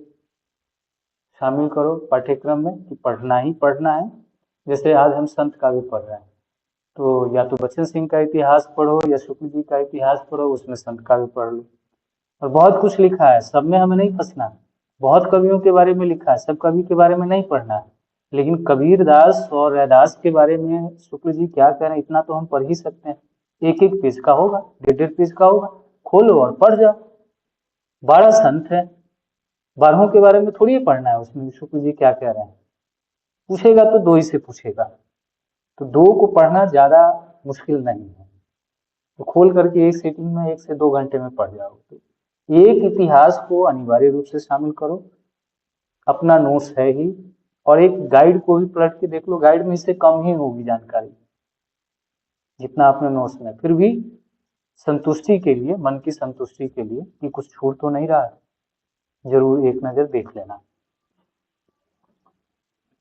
शामिल करो पाठ्यक्रम में, कि पढ़ना ही पढ़ना है। जैसे आज हम संत काव्य पढ़ रहे हैं, तो या तो बच्चन सिंह का इतिहास पढ़ो या शुक्ल जी का इतिहास पढ़ो, उसमें संत काव्य पढ़ लो। और बहुत कुछ लिखा है, सब में हमें नहीं फंसना। बहुत कवियों के बारे में लिखा है, सब कवि के बारे में नहीं पढ़ना है। लेकिन कबीर दास और रैदास के बारे में शुक्ल जी क्या कह रहे हैं, इतना तो हम पढ़ ही सकते हैं। एक एक पेज का होगा, डेढ़ डेढ़ पेज का होगा, खोलो और पढ़ जाओ। 12 संत है, 12 के बारे में थोड़ी पढ़ना है उसमें शुक्ल जी क्या कह रहे हैं। पूछेगा तो 2 ही से पूछेगा, तो 2 को पढ़ना ज्यादा मुश्किल नहीं है। तो खोल करके एक सीटिंग में 1 से 2 घंटे में पढ़ जाओगे। तो एक इतिहास को अनिवार्य रूप से शामिल करो, अपना नोट्स है ही, और एक गाइड को भी पलट के देख लो, गाइड में इससे कम ही होगी जानकारी जितना आपने नोट्स में। फिर भी संतुष्टि के लिए, मन की संतुष्टि के लिए कि कुछ छूट तो नहीं रहा है, जरूर एक नजर देख लेना।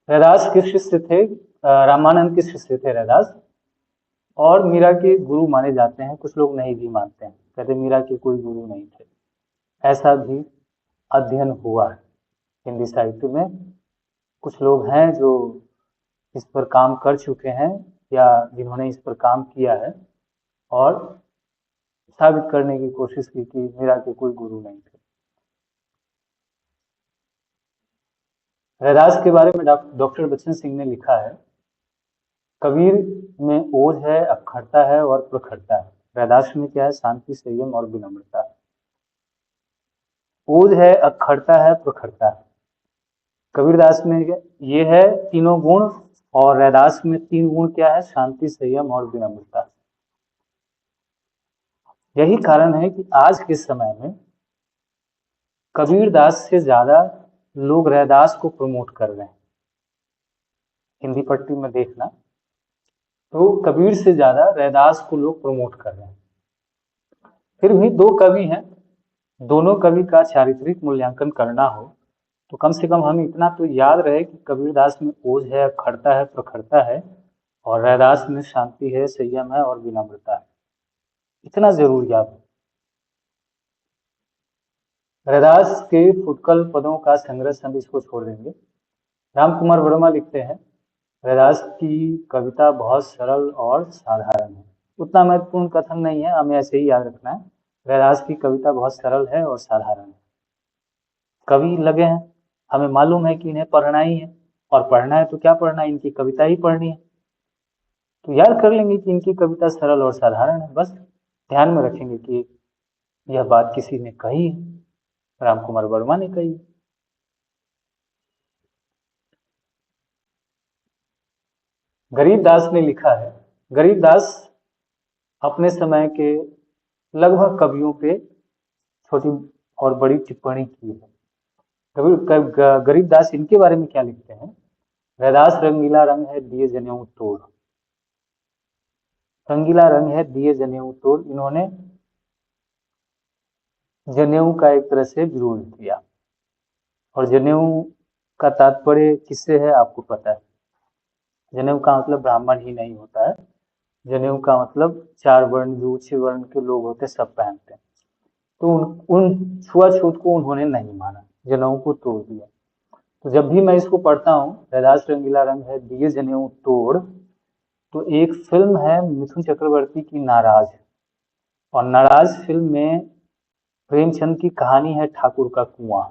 रैदास के शिष्य थे, रामानंद के शिष्य थे रैदास, और मीरा के गुरु माने जाते हैं। कुछ लोग नहीं भी मानते हैं, कहते मीरा के कोई गुरु नहीं थे। ऐसा भी अध्ययन हुआ है हिंदी साहित्य में। कुछ लोग हैं जो इस पर काम कर चुके हैं या जिन्होंने इस पर काम किया है और साबित करने की कोशिश की कि मीरा के कोई गुरु नहीं थे। रैदास के बारे में डॉक्टर बच्चन सिंह ने लिखा है, कबीर में ओज है, अखरता है और प्रखरता है। रैदास में क्या है? शांति, संयम और विनम्रता है। ओज है, अखरता है, प्रखरता है। कबीरदास में ये है तीनों गुण, और रैदास में 3 गुण क्या है? शांति, संयम और विनम्रता। यही कारण है कि आज के समय में कबीरदास से ज्यादा लोग रैदास को प्रमोट कर रहे हैं। हिंदी पट्टी में देखना तो कबीर से ज्यादा रैदास को लोग प्रमोट कर रहे हैं। फिर भी 2 कवि हैं, दोनों कवि का चारित्रिक मूल्यांकन करना हो तो कम से कम हमें इतना तो याद रहे कि कबीरदास में ओज है, अखरता है, प्रखरता है, और रैदास में शांति है, संयम है और विनम्रता है। इतना जरूर याद है। रैदास के फुटकल पदों का संग्रह हम इसको छोड़ देंगे। राम कुमार वर्मा लिखते हैं, रैदास की कविता बहुत सरल और साधारण है। उतना महत्वपूर्ण कथन नहीं है, हमें ऐसे ही याद रखना है। रैदास की कविता बहुत सरल है और साधारण है। कवि लगे हैं, हमें मालूम है कि इन्हें पढ़ना ही है, और पढ़ना है तो क्या पढ़ना है? इनकी कविता ही पढ़नी है। तो याद कर लेंगे कि इनकी कविता सरल और साधारण है, बस ध्यान में रखेंगे कि यह बात किसी ने कही है, राम कुमार वर्मा ने कही। गरीबदास ने लिखा है, गरीबदास अपने समय के लगभग कवियों पे छोटी और बड़ी टिप्पणी की है। गरीबदास इनके बारे में क्या लिखते हैं? रैदास रंगीला रंग है, दिए जनेऊ तोड़। रंगीला रंग है, दिए जनेऊ तोड़। इन्होंने जनेऊ का एक तरह से विरोध किया, और जनेऊ का तात्पर्य किससे है आपको पता है। जनेऊ का मतलब ब्राह्मण ही नहीं होता है, जनेऊ का मतलब 4 वर्ण जो उच्च वर्ण के लोग होते सब पहनते हैं। तो उन छुआछूत को उन्होंने नहीं माना, जनेऊ को तोड़ दिया। तो जब भी मैं इसको पढ़ता हूँ, रैदास रंगीला रंग है, दिए जनेऊ तोड़, तो एक फिल्म है मिथुन चक्रवर्ती की नाराज, और नाराज फिल्म में प्रेमचंद की कहानी है ठाकुर का कुआं।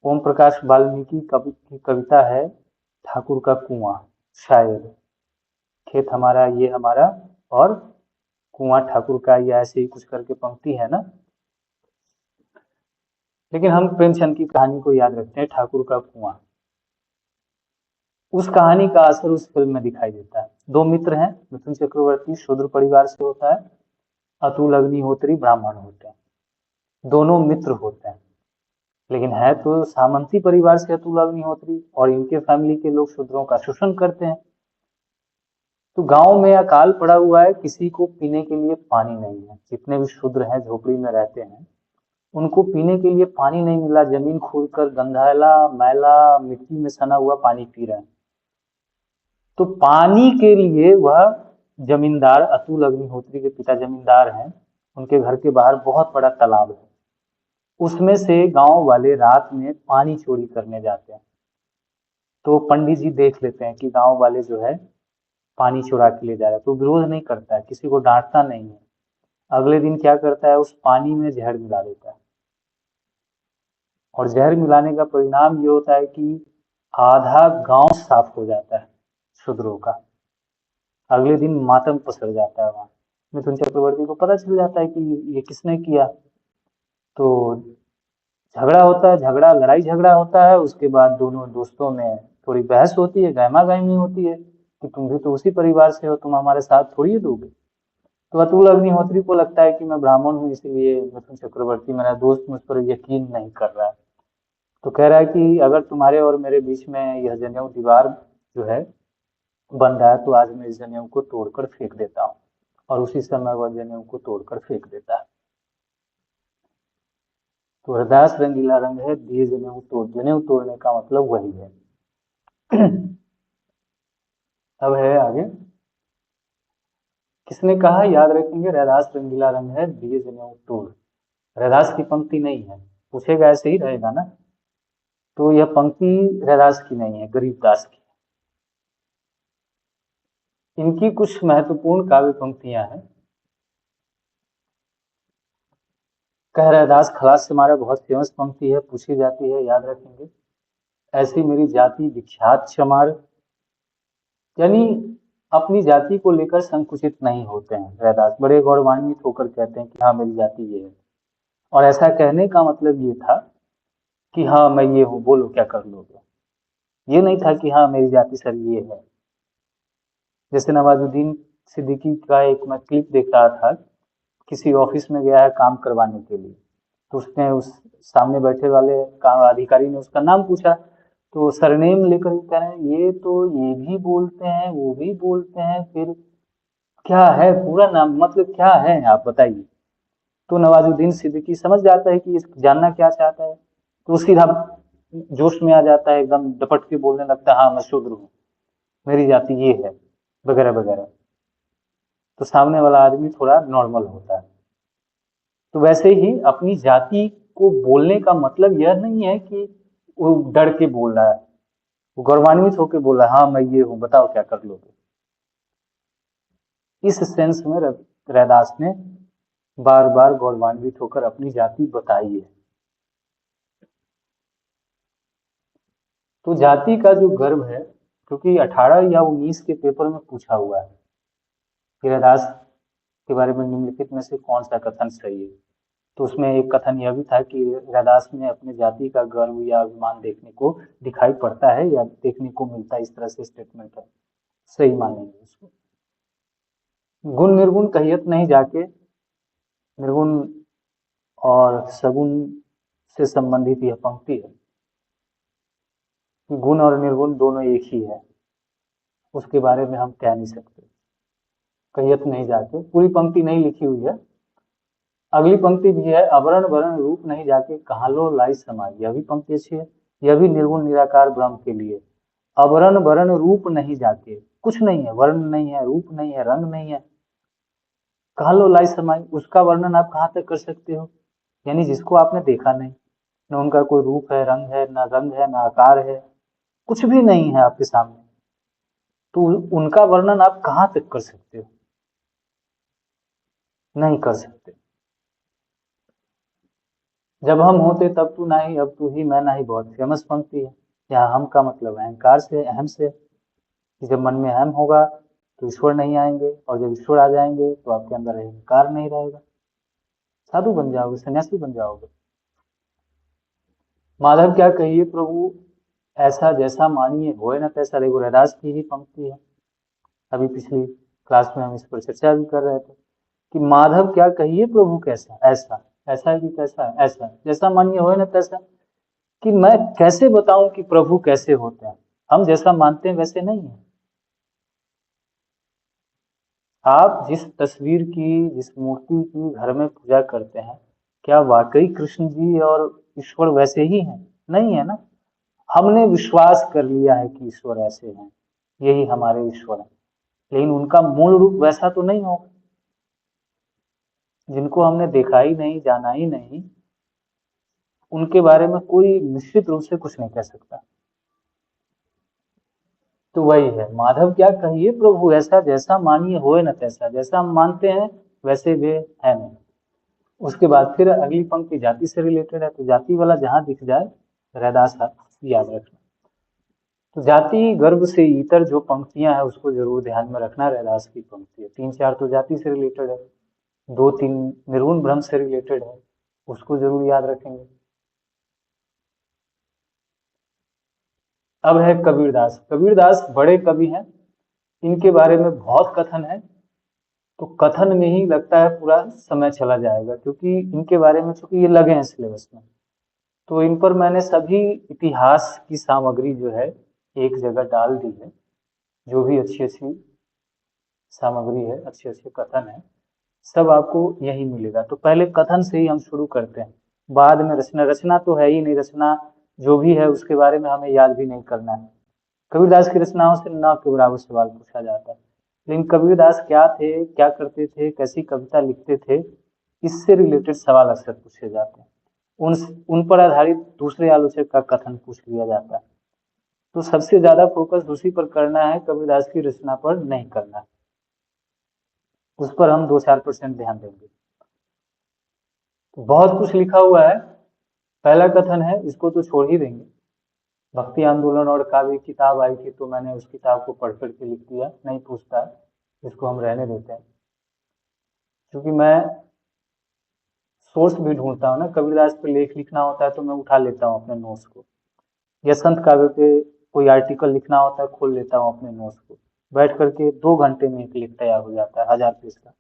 ओम प्रकाश वाल्मीकि की कविता है ठाकुर का कुआं। शायद खेत हमारा ये हमारा और कुआं ठाकुर का, या ऐसे ही कुछ करके पंक्ति है ना। लेकिन हम प्रेमचंद की कहानी को याद रखते हैं, ठाकुर का कुआं। उस कहानी का असर उस फिल्म में दिखाई देता है। 2 मित्र हैं, मिथुन चक्रवर्ती शूद्र परिवार से होता है, अतुल अग्निहोत्री ब्राह्मण होते हैं। दोनों मित्र होते हैं, लेकिन है तो सामंती परिवार से अतुल अग्निहोत्री, और इनके फैमिली के लोग शूद्रों का शोषण करते हैं। तो गांव में अकाल पड़ा हुआ है, किसी को पीने के लिए पानी नहीं है। जितने भी शूद्र हैं, झोपड़ी में रहते हैं, उनको पीने के लिए पानी नहीं मिला। जमीन खोदकर गंधाला मैला मिट्टी में सना हुआ पानी पी रहे हैं। तो पानी के लिए वह जमींदार, अतुल अग्निहोत्री के पिता जमींदार हैं, उनके घर के बाहर बहुत बड़ा तालाब है, उसमें से गांव वाले रात में पानी चोरी करने जाते हैं। तो पंडित जी देख लेते हैं कि गांव वाले जो है पानी चुरा के ले जा रहा है, तो विरोध नहीं करता है, किसी को डांटता नहीं है। अगले दिन क्या करता है, उस पानी में जहर मिला देता है, और जहर मिलाने का परिणाम ये होता है कि आधा गांव साफ हो जाता है शूद्रों का। अगले दिन मातम पसर जाता है वहां। मिथुन चक्रवर्ती को पता चल जाता है कि ये किसने किया। तो झगड़ा होता है, लड़ाई झगड़ा होता है। उसके बाद दोनों दोस्तों में थोड़ी बहस होती है, गहमा गहमी होती है कि तुम भी तो उसी परिवार से हो, तुम हमारे साथ थोड़ी दोगे। तो अतुल अग्निहोत्री को लगता है कि मैं ब्राह्मण हूँ, इसलिए मिथुन चक्रवर्ती मेरा दोस्त मुझ पर यकीन नहीं कर रहा है। तो कह रहा है कि अगर तुम्हारे और मेरे बीच में यह जनेऊ दीवार जो है बन रहा है, तो आज मैं इस जनेऊ को तोड़कर फेंक देता हूँ। और उसी समय वह जनेऊ को तोड़कर फेंक देता है। तो हरदास रंगीला रंग है, दिए जनेऊ तोड़, जनेऊ तोड़ने का मतलब वही है। अब है आगे, किसने कहा, याद रखेंगे, रैदास रंगीला रंग है, दिए जनेऊ तोड़। रैदास की पंक्ति नहीं है, पूछेगा ऐसे ही रहेगा ना। तो यह पंक्ति रैदास की नहीं है, गरीबदास की। इनकी कुछ महत्वपूर्ण काव्य पंक्तियां हैं। कह रैदास खलास से हमारा बहुत फेमस पंक्ति है, पूछी जाती है, याद रखेंगे। ऐसी मेरी जाति विख्यात चमार, यानी अपनी जाति को लेकर संकुचित नहीं होते हैं रैदास, बड़े गौरवान्वित होकर कहते हैं कि हाँ मेरी जाति ये है। और ऐसा कहने का मतलब ये था कि हाँ मैं ये हूँ, बोलो क्या कर लोगे। ये नहीं था कि हाँ मेरी जाति सर ये है। जैसे नवाजुद्दीन सिद्दीकी का एक मैं क्लिप देख रहा था, किसी ऑफिस में गया है काम करवाने के लिए, तो उसने उस सामने बैठे वाले का अधिकारी ने उसका नाम पूछा, तो सरनेम लेकर कह रहे हैं ये तो ये भी बोलते हैं वो भी बोलते हैं, फिर क्या है पूरा नाम, मतलब क्या है आप बताइए। तो नवाजुद्दीन सिद्दीकी समझ जाता है कि जानना क्या चाहता है, तो सीधा जोश में आ जाता है, एकदम डपट के बोलने लगता है, हाँ मैं शूद्र हूँ, मेरी जाति ये है, वगैरह वगैरह। तो सामने वाला आदमी थोड़ा नॉर्मल होता है। तो वैसे ही अपनी जाति को बोलने का मतलब यह नहीं है कि वो डर के बोल रहा है, वो गौरवान्वित होकर बोल रहा है, हाँ मैं ये हूँ, बताओ क्या कर लोगे। इस सेंस में रैदास ने बार बार गौरवान्वित होकर अपनी जाति बताई है। तो जाति का जो गर्व है, क्योंकि 18 या 19 के पेपर में पूछा हुआ है कि रैदास के बारे में निम्नलिखित में से कौन सा कथन सही है, तो उसमें एक कथन यह भी था कि रैदास में अपने जाति का गर्व या अभिमान देखने को दिखाई पड़ता है या देखने को मिलता है, इस तरह से स्टेटमेंट है, सही मानेंगे उसको। गुण निर्गुण कहियत नहीं जाके, निर्गुण और सगुण से संबंधित यह पंक्ति है कि गुण और निर्गुण दोनों एक ही है, उसके बारे में हम कह नहीं सकते। कहियत नहीं जाके पूरी पंक्ति नहीं लिखी हुई है। अगली पंक्ति भी है, अवरण वरण रूप नहीं जाके कहाँ लो लाई समाई, यह भी पंक्ति अच्छी है। यह भी निर्गुण निराकार ब्रह्म के लिए। अवरण वरण रूप नहीं जाके, कुछ नहीं है, वर्ण नहीं है, रूप नहीं है, रंग नहीं है, कहाँ लो लाई समाई, उसका वर्णन आप कहाँ तक कर सकते हो, यानी जिसको आपने देखा नहीं, न उनका कोई रूप है, रंग है, ना रंग है, ना आकार है, कुछ भी नहीं है आपके सामने, तो उनका वर्णन आप कहाँ तक कर सकते हो, नहीं कर सकते। जब हम होते तब तू नहीं, अब तू ही मैं नहीं, बहुत फेमस पंक्ति है। यहाँ हम का मतलब अहंकार से, अहम से, कि जब मन में अहम होगा तो ईश्वर नहीं आएंगे, और जब ईश्वर आ जाएंगे तो आपके अंदर अहंकार नहीं रहेगा, साधु बन जाओगे, सन्यासी बन जाओगे। माधव क्या कहिए प्रभु, ऐसा जैसा मानिए होए न तैसा, देखो रैदास की ही पंक्ति है, अभी पिछली क्लास में हम इस पर चर्चा भी कर रहे थे कि माधव क्या कहिए प्रभु कैसा, ऐसा, ऐसा है कि कैसा है, ऐसा जैसा मानिए होए न तैसा, कि मैं कैसे बताऊं कि प्रभु कैसे होते हैं, हम जैसा मानते हैं वैसे नहीं है। आप जिस तस्वीर की, जिस मूर्ति की घर में पूजा करते हैं, क्या वाकई कृष्ण जी और ईश्वर वैसे ही हैं? नहीं है ना। हमने विश्वास कर लिया है कि ईश्वर ऐसे हैं, यही हमारे ईश्वर हैं, लेकिन उनका मूल रूप वैसा तो नहीं होगा। जिनको हमने देखा ही नहीं, जाना ही नहीं, उनके बारे में कोई निश्चित रूप से कुछ नहीं कह सकता। तो वही है, माधव क्या कहिए प्रभु ऐसा, जैसा मानिए होए न तैसा, जैसा हम मानते हैं वैसे वे है नहीं। उसके बाद फिर अगली पंक्ति जाति से रिलेटेड है, तो जाति वाला जहां दिख जाए रैदास याद रखना। तो जाति गर्भ से इतर जो पंक्तियां हैं उसको जरूर ध्यान में रखना, रैदास की पंक्ति है। 3-4 तो जाति से रिलेटेड है, 2-3 निर्गुण ब्रह्म से रिलेटेड है, उसको जरूर याद रखेंगे। अब है कबीरदास। कबीरदास बड़े कवि हैं, इनके बारे में बहुत कथन है, तो कथन में ही लगता है पूरा समय चला जाएगा, क्योंकि इनके बारे में चूंकि ये लगे हैं सिलेबस में, तो इन पर मैंने सभी इतिहास की सामग्री जो है एक जगह डाल दी है। जो भी अच्छी अच्छी सामग्री है, अच्छे अच्छे कथन है, सब आपको यही मिलेगा। तो पहले कथन से ही हम शुरू करते हैं, बाद में रचना। रचना तो है ही नहीं, रचना जो भी है उसके बारे में हमें याद भी नहीं करना है। कबीरदास की रचनाओं से न के बराबर सवाल पूछा जाता है। लेकिन कबीरदास क्या थे, क्या करते थे, कैसी कविता लिखते थे, इससे रिलेटेड सवाल अक्सर पूछे जाते हैं। उन उन पर आधारित दूसरे आलोचक का कथन पूछ लिया जाता है। तो सबसे ज्यादा फोकस उसी पर करना है, कबीरदास की रचना पर नहीं करना है। उस पर हम 2-4% ध्यान देंगे। तो बहुत कुछ लिखा हुआ है। पहला कथन है, इसको तो छोड़ ही देंगे। भक्ति आंदोलन और काव्य किताब आई थी तो मैंने उस किताब को पढ़ करके लिख दिया, नहीं पूछता है, इसको हम रहने देते हैं। क्योंकि मैं सोर्स भी ढूंढता हूँ ना, कबीरदास पे लेख लिखना होता है तो मैं उठा लेता हूँ अपने नोट्स को, या संत काव्य पे कोई आर्टिकल लिखना होता है खोल लेता हूँ अपने नोट्स को, बैठ करके 2 घंटे में एक लेख तैयार हो जाता है 1000 पेज का।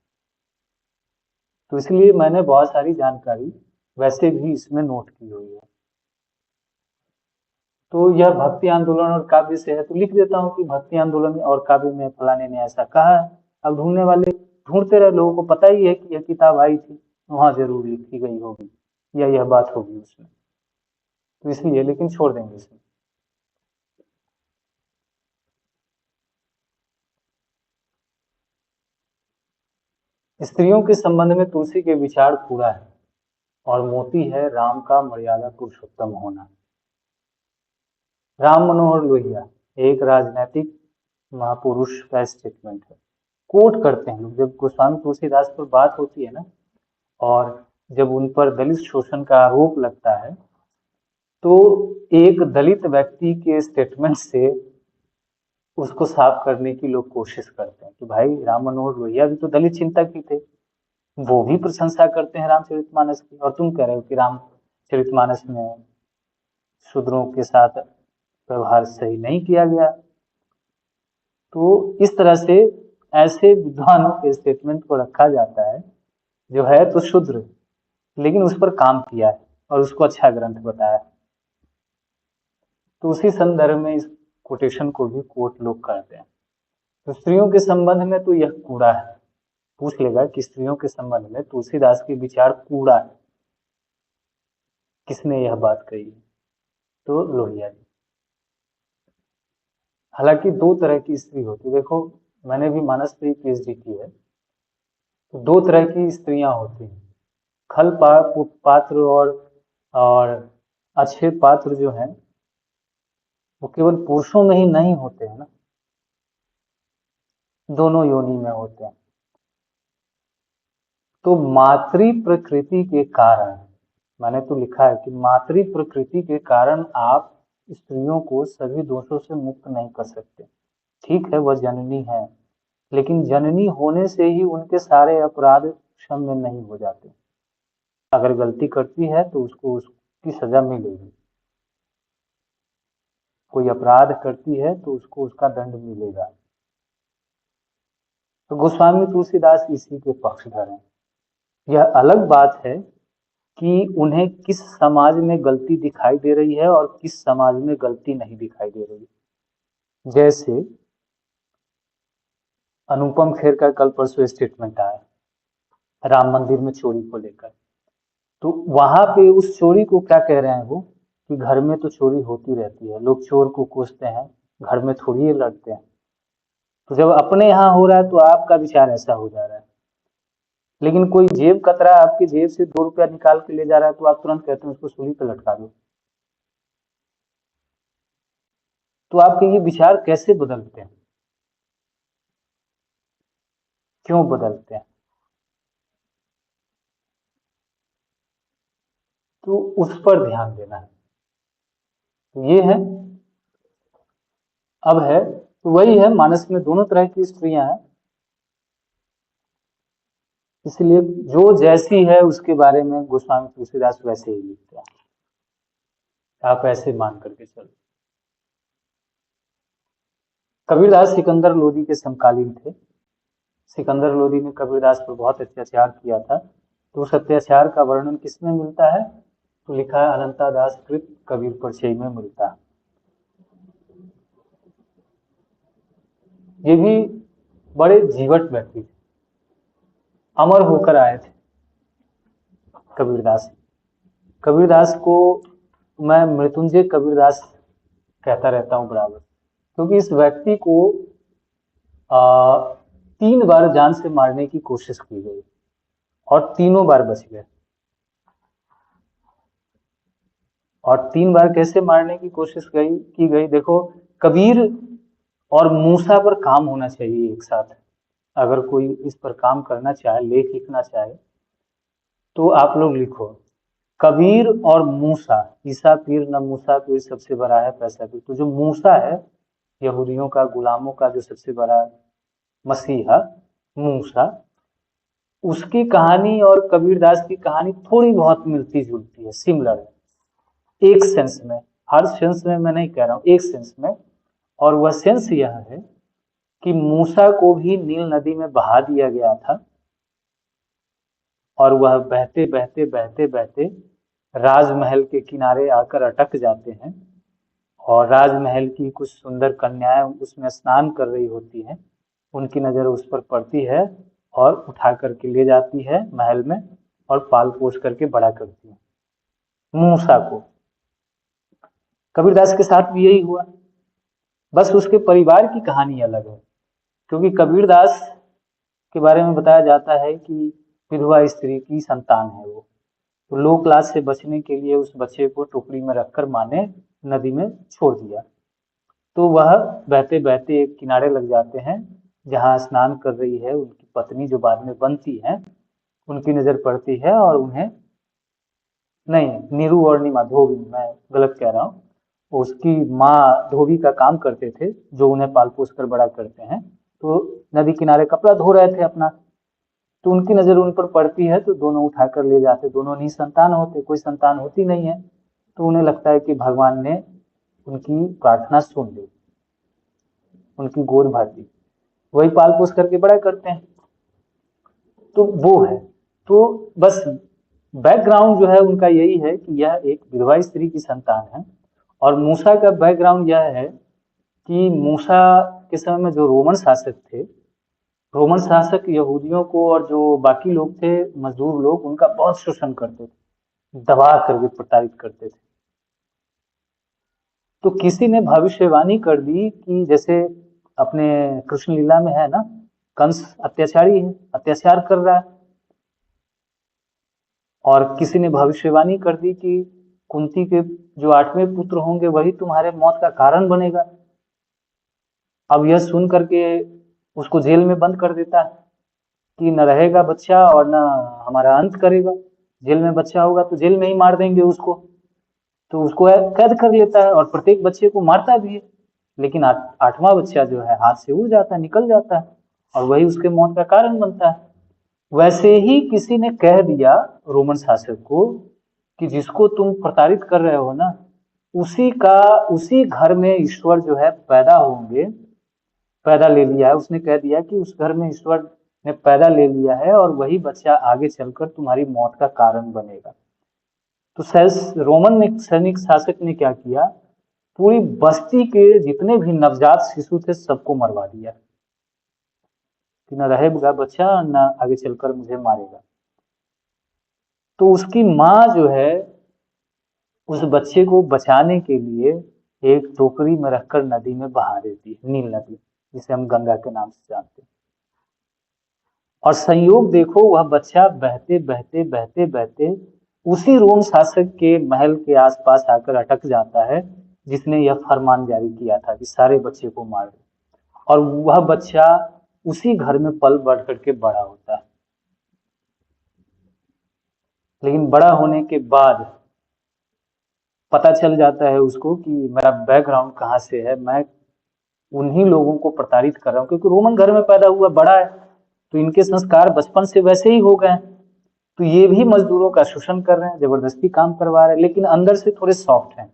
तो इसलिए मैंने बहुत सारी जानकारी वैसे भी इसमें नोट की हुई है। तो यह भक्ति आंदोलन और काव्य से है तो लिख देता हूँ कि भक्ति आंदोलन और काव्य में फलाने ने ऐसा कहा है। अब ढूंढने वाले ढूंढते रहे, लोगों को पता ही है कि यह किताब आई थी, वहां जरूर लिखी गई होगी या यह बात होगी उसमें, तो इसलिए लेकिन छोड़ देंगे इसमें। स्त्रियों के संबंध में तुलसी के विचार पूरा है और मोती है राम का मर्यादा पुरुषोत्तम होना। राम मनोहर लोहिया एक राजनैतिक महापुरुष का स्टेटमेंट है। कोट करते हैं लोग, जब गोस्वामी तुलसीदास पर बात होती है ना, और जब उन पर दलित शोषण का आरोप लगता है, तो एक दलित व्यक्ति के स्टेटमेंट से उसको साफ करने की लोग कोशिश करते हैं कि भाई राम मनोहर लोहिया भी तो दलित चिंतक ही थे, वो भी प्रशंसा करते हैं रामचरितमानस की, और तुम कह रहे हो कि रामचरितमानस में शूद्रों के साथ व्यवहार सही नहीं किया गया। तो इस तरह से ऐसे विद्वानों के स्टेटमेंट को रखा जाता है जो है तो शूद्र, लेकिन उस पर काम किया है और उसको अच्छा ग्रंथ बताया है। तो उसी संदर्भ में इस कोटेशन को भी कोट लोग करते हैं। तो स्त्रियों के संबंध में तो यह कूड़ा है। पूछ लेगा कि स्त्रियों के संबंध में तुलसीदास के विचार कूड़ा है, किसने यह बात कही है? तो लोहिया जी। हालांकि 2 तरह की स्त्री होती है, देखो मैंने भी मानस पे पीएचडी की है, तो 2 तरह की स्त्रियां होती हैं। खल पात्र और अच्छे पात्र जो हैं वो केवल पुरुषों में ही नहीं होते हैं ना, दोनों योनि में होते हैं। तो मातृ प्रकृति के कारण, मैंने तो लिखा है कि मातृ प्रकृति के कारण आप स्त्रियों को सभी दोषों से मुक्त नहीं कर सकते। ठीक है वह जननी है, लेकिन जननी होने से ही उनके सारे अपराध क्षम्य नहीं हो जाते। अगर गलती करती है तो उसको उसकी सजा मिलेगी, कोई अपराध करती है तो उसको उसका दंड मिलेगा। तो गोस्वामी तुलसीदास इसी के पक्षधर हैं। यह अलग बात है कि उन्हें किस समाज में गलती दिखाई दे रही है और किस समाज में गलती नहीं दिखाई दे रही। जैसे अनुपम खेर का कल परसों स्टेटमेंट आया राम मंदिर में चोरी को लेकर, तो वहां पे उस चोरी को क्या कह रहे हैं वो, कि घर में तो चोरी होती रहती है, लोग चोर को कोसते हैं, घर में थोड़ी ये लड़ते हैं। तो जब अपने यहाँ हो रहा है तो आपका विचार ऐसा हो जा रहा है। लेकिन कोई जेब कतरा आपकी जेब से 2 रुपया निकाल के ले जा रहा है तो आप तुरंत कहते हैं उसको सूली पे लटका दो। तो आपके ये विचार कैसे बदलते हैं, क्यों बदलते हैं? तो उस पर ध्यान देना है। तो ये है, अब है तो वही है, मानस में दोनों तरह की स्त्रियां हैं, इसलिए जो जैसी है उसके बारे में गोस्वामी तुलसीदास वैसे ही लिखते हैं, आप ऐसे मान करके चलो। कबीरदास सिकंदर लोदी के समकालीन थे। सिकंदर लोदी ने कबीरदास पर बहुत अत्याचार किया था, तो उस अत्याचार का वर्णन किसमें मिलता है? तो लिखा है अनंता दास कृत कबीर परिचय में मिलता है। ये भी बड़े जीवट व्यक्ति थे, अमर होकर आए थे कबीरदास। कबीरदास को मैं मृत्युंजय कबीरदास कहता रहता हूँ बराबर, क्योंकि इस व्यक्ति को 3 बार जान से मारने की कोशिश की गई और तीनों बार बच गए। और 3 बार कैसे मारने की कोशिश की गई? देखो, कबीर और मूसा पर काम होना चाहिए एक साथ। अगर कोई इस पर काम करना चाहे, लेख लिखना चाहे, तो आप लोग लिखो कबीर और मूसा, ईसा पीर न मूसा पीर सबसे बड़ा है पैसा पीर। तो जो मूसा है, यहूदियों का, गुलामों का जो सबसे बड़ा मसीहा मूसा, उसकी कहानी और कबीरदास की कहानी थोड़ी बहुत मिलती जुलती है, सिमिलर है एक सेंस में। हर सेंस में मैं नहीं कह रहा हूँ, एक सेंस में। और वह सेंस यह है कि मूसा को भी नील नदी में बहा दिया गया था और वह बहते बहते बहते बहते राजमहल के किनारे आकर अटक जाते हैं और राजमहल की कुछ सुंदर कन्याएं उसमें स्नान कर रही होती हैं। उनकी नजर उस पर पड़ती है और उठा करके ले जाती है महल में और पाल पोस करके बड़ा करती है मूसा को। कबीरदास के साथ भी यही हुआ, बस उसके परिवार की कहानी अलग है। क्योंकि कबीरदास के बारे में बताया जाता है कि विधवा स्त्री की संतान है वो, तो लोक लाज से बचने के लिए उस बच्चे को टोकरी में रखकर माँ ने नदी में छोड़ दिया। तो वह बहते बहते एक किनारे लग जाते हैं जहाँ स्नान कर रही है उनकी पत्नी, जो बाद में बनती है। उनकी नजर पड़ती है और उन्हें, नहीं, नीरू और नीमा, धोबी, मैं गलत कह रहा हूँ, उसकी माँ धोबी का काम करते थे जो उन्हें पाल पोस कर बड़ा करते हैं। तो नदी किनारे कपड़ा धो रहे थे अपना, तो उनकी नजर उन पर पड़ती है, तो दोनों उठाकर ले जाते। दोनों निसंतान होते, कोई संतान होती नहीं है, तो उन्हें लगता है कि भगवान ने उनकी प्रार्थना सुन ली, उनकी गोद भर दी। वही पाल पोस करके बड़ा करते हैं। तो वो है, तो बस बैकग्राउंड जो है उनका यही है कि यह एक विधवा स्त्री की संतान है। और मूसा का बैकग्राउंड यह है कि मूसा के समय में जो रोमन शासक थे, रोमन शासक यहूदियों को और जो बाकी लोग थे, मजदूर लोग, उनका बहुत शोषण करते थे, दबा करके प्रताड़ित करते थे। तो किसी ने भविष्यवाणी कर दी कि जैसे अपने कृष्ण लीला में है ना, कंस अत्याचारी है, अत्याचार कर रहा है, और किसी ने भविष्यवाणी कर दी कि कुंती के जो 8वें पुत्र होंगे वही तुम्हारे मौत का कारण बनेगा। अब यह सुन करके उसको जेल में बंद कर देता है कि न रहेगा बच्चा और न हमारा अंत करेगा। जेल में बच्चा होगा तो जेल में ही मार देंगे उसको, तो उसको कैद कर लेता है और प्रत्येक बच्चे को मारता भी है। लेकिन 8वां बच्चा जो है हाथ से उड़ जाता है, निकल जाता है, और वही उसके मौत का कारण बनता है। वैसे ही किसी ने कह दिया रोमन शासक को कि जिसको तुम प्रताड़ित कर रहे हो ना, उसी घर में ईश्वर जो है पैदा होंगे, पैदा ले लिया है। उसने कह दिया कि उस घर में ईश्वर ने पैदा ले लिया है और वही बच्चा आगे चलकर तुम्हारी मौत का कारण बनेगा। तो रोमन सैनिक शासक ने क्या किया, पूरी बस्ती के जितने भी नवजात शिशु थे सबको मरवा दिया कि न रहेगा बच्चा, न आगे चलकर मुझे मारेगा। तो उसकी माँ जो है उस बच्चे को बचाने के लिए एक टोकरी में रखकर नदी में बहा देती है, नील नदी, जिसे हम गंगा के नाम से जानते हैं। और संयोग देखो, वह बच्चा बहते बहते बहते बहते उसी रोम शासक के महल के आसपास आकर अटक जाता है जिसने यह फरमान जारी किया था कि सारे बच्चे को मार दो। और वह बच्चा उसी घर में पल बढ़ करके बड़ा होता है। लेकिन बड़ा होने के बाद पता चल जाता है उसको कि मेरा बैकग्राउंड कहाँ से है, मैं उन्हीं लोगों को प्रताड़ित कर रहा हूँ, क्योंकि रोमन घर में पैदा हुआ, बड़ा है, तो इनके संस्कार बचपन से वैसे ही हो गए। तो ये भी मजदूरों का शोषण कर रहे हैं, जबरदस्ती काम करवा रहे हैं, लेकिन अंदर से थोड़े सॉफ्ट हैं।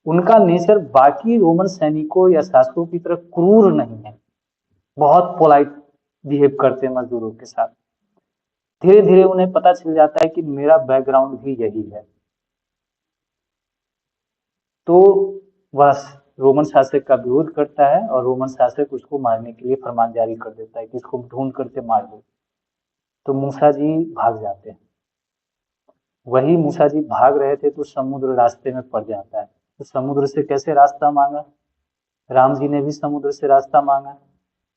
उनका नेचर बाकी रोमन सैनिकों या शासकों की तरह क्रूर नहीं है, बहुत पोलाइट बिहेव करते हैं मजदूरों के साथ। धीरे धीरे उन्हें पता चल जाता है कि मेरा बैकग्राउंड भी यही है। तो वह रोमन शासक का विरोध करता है और रोमन शासक उसको मारने के लिए फरमान जारी कर देता है कि इसको ढूंढ करके मार दो। तो मूसा जी भाग जाते हैं। वही मूसा जी भाग रहे थे तो समुद्र रास्ते में पड़ जाता है। तो समुद्र से कैसे रास्ता मांगा? राम जी ने भी समुद्र से रास्ता मांगा।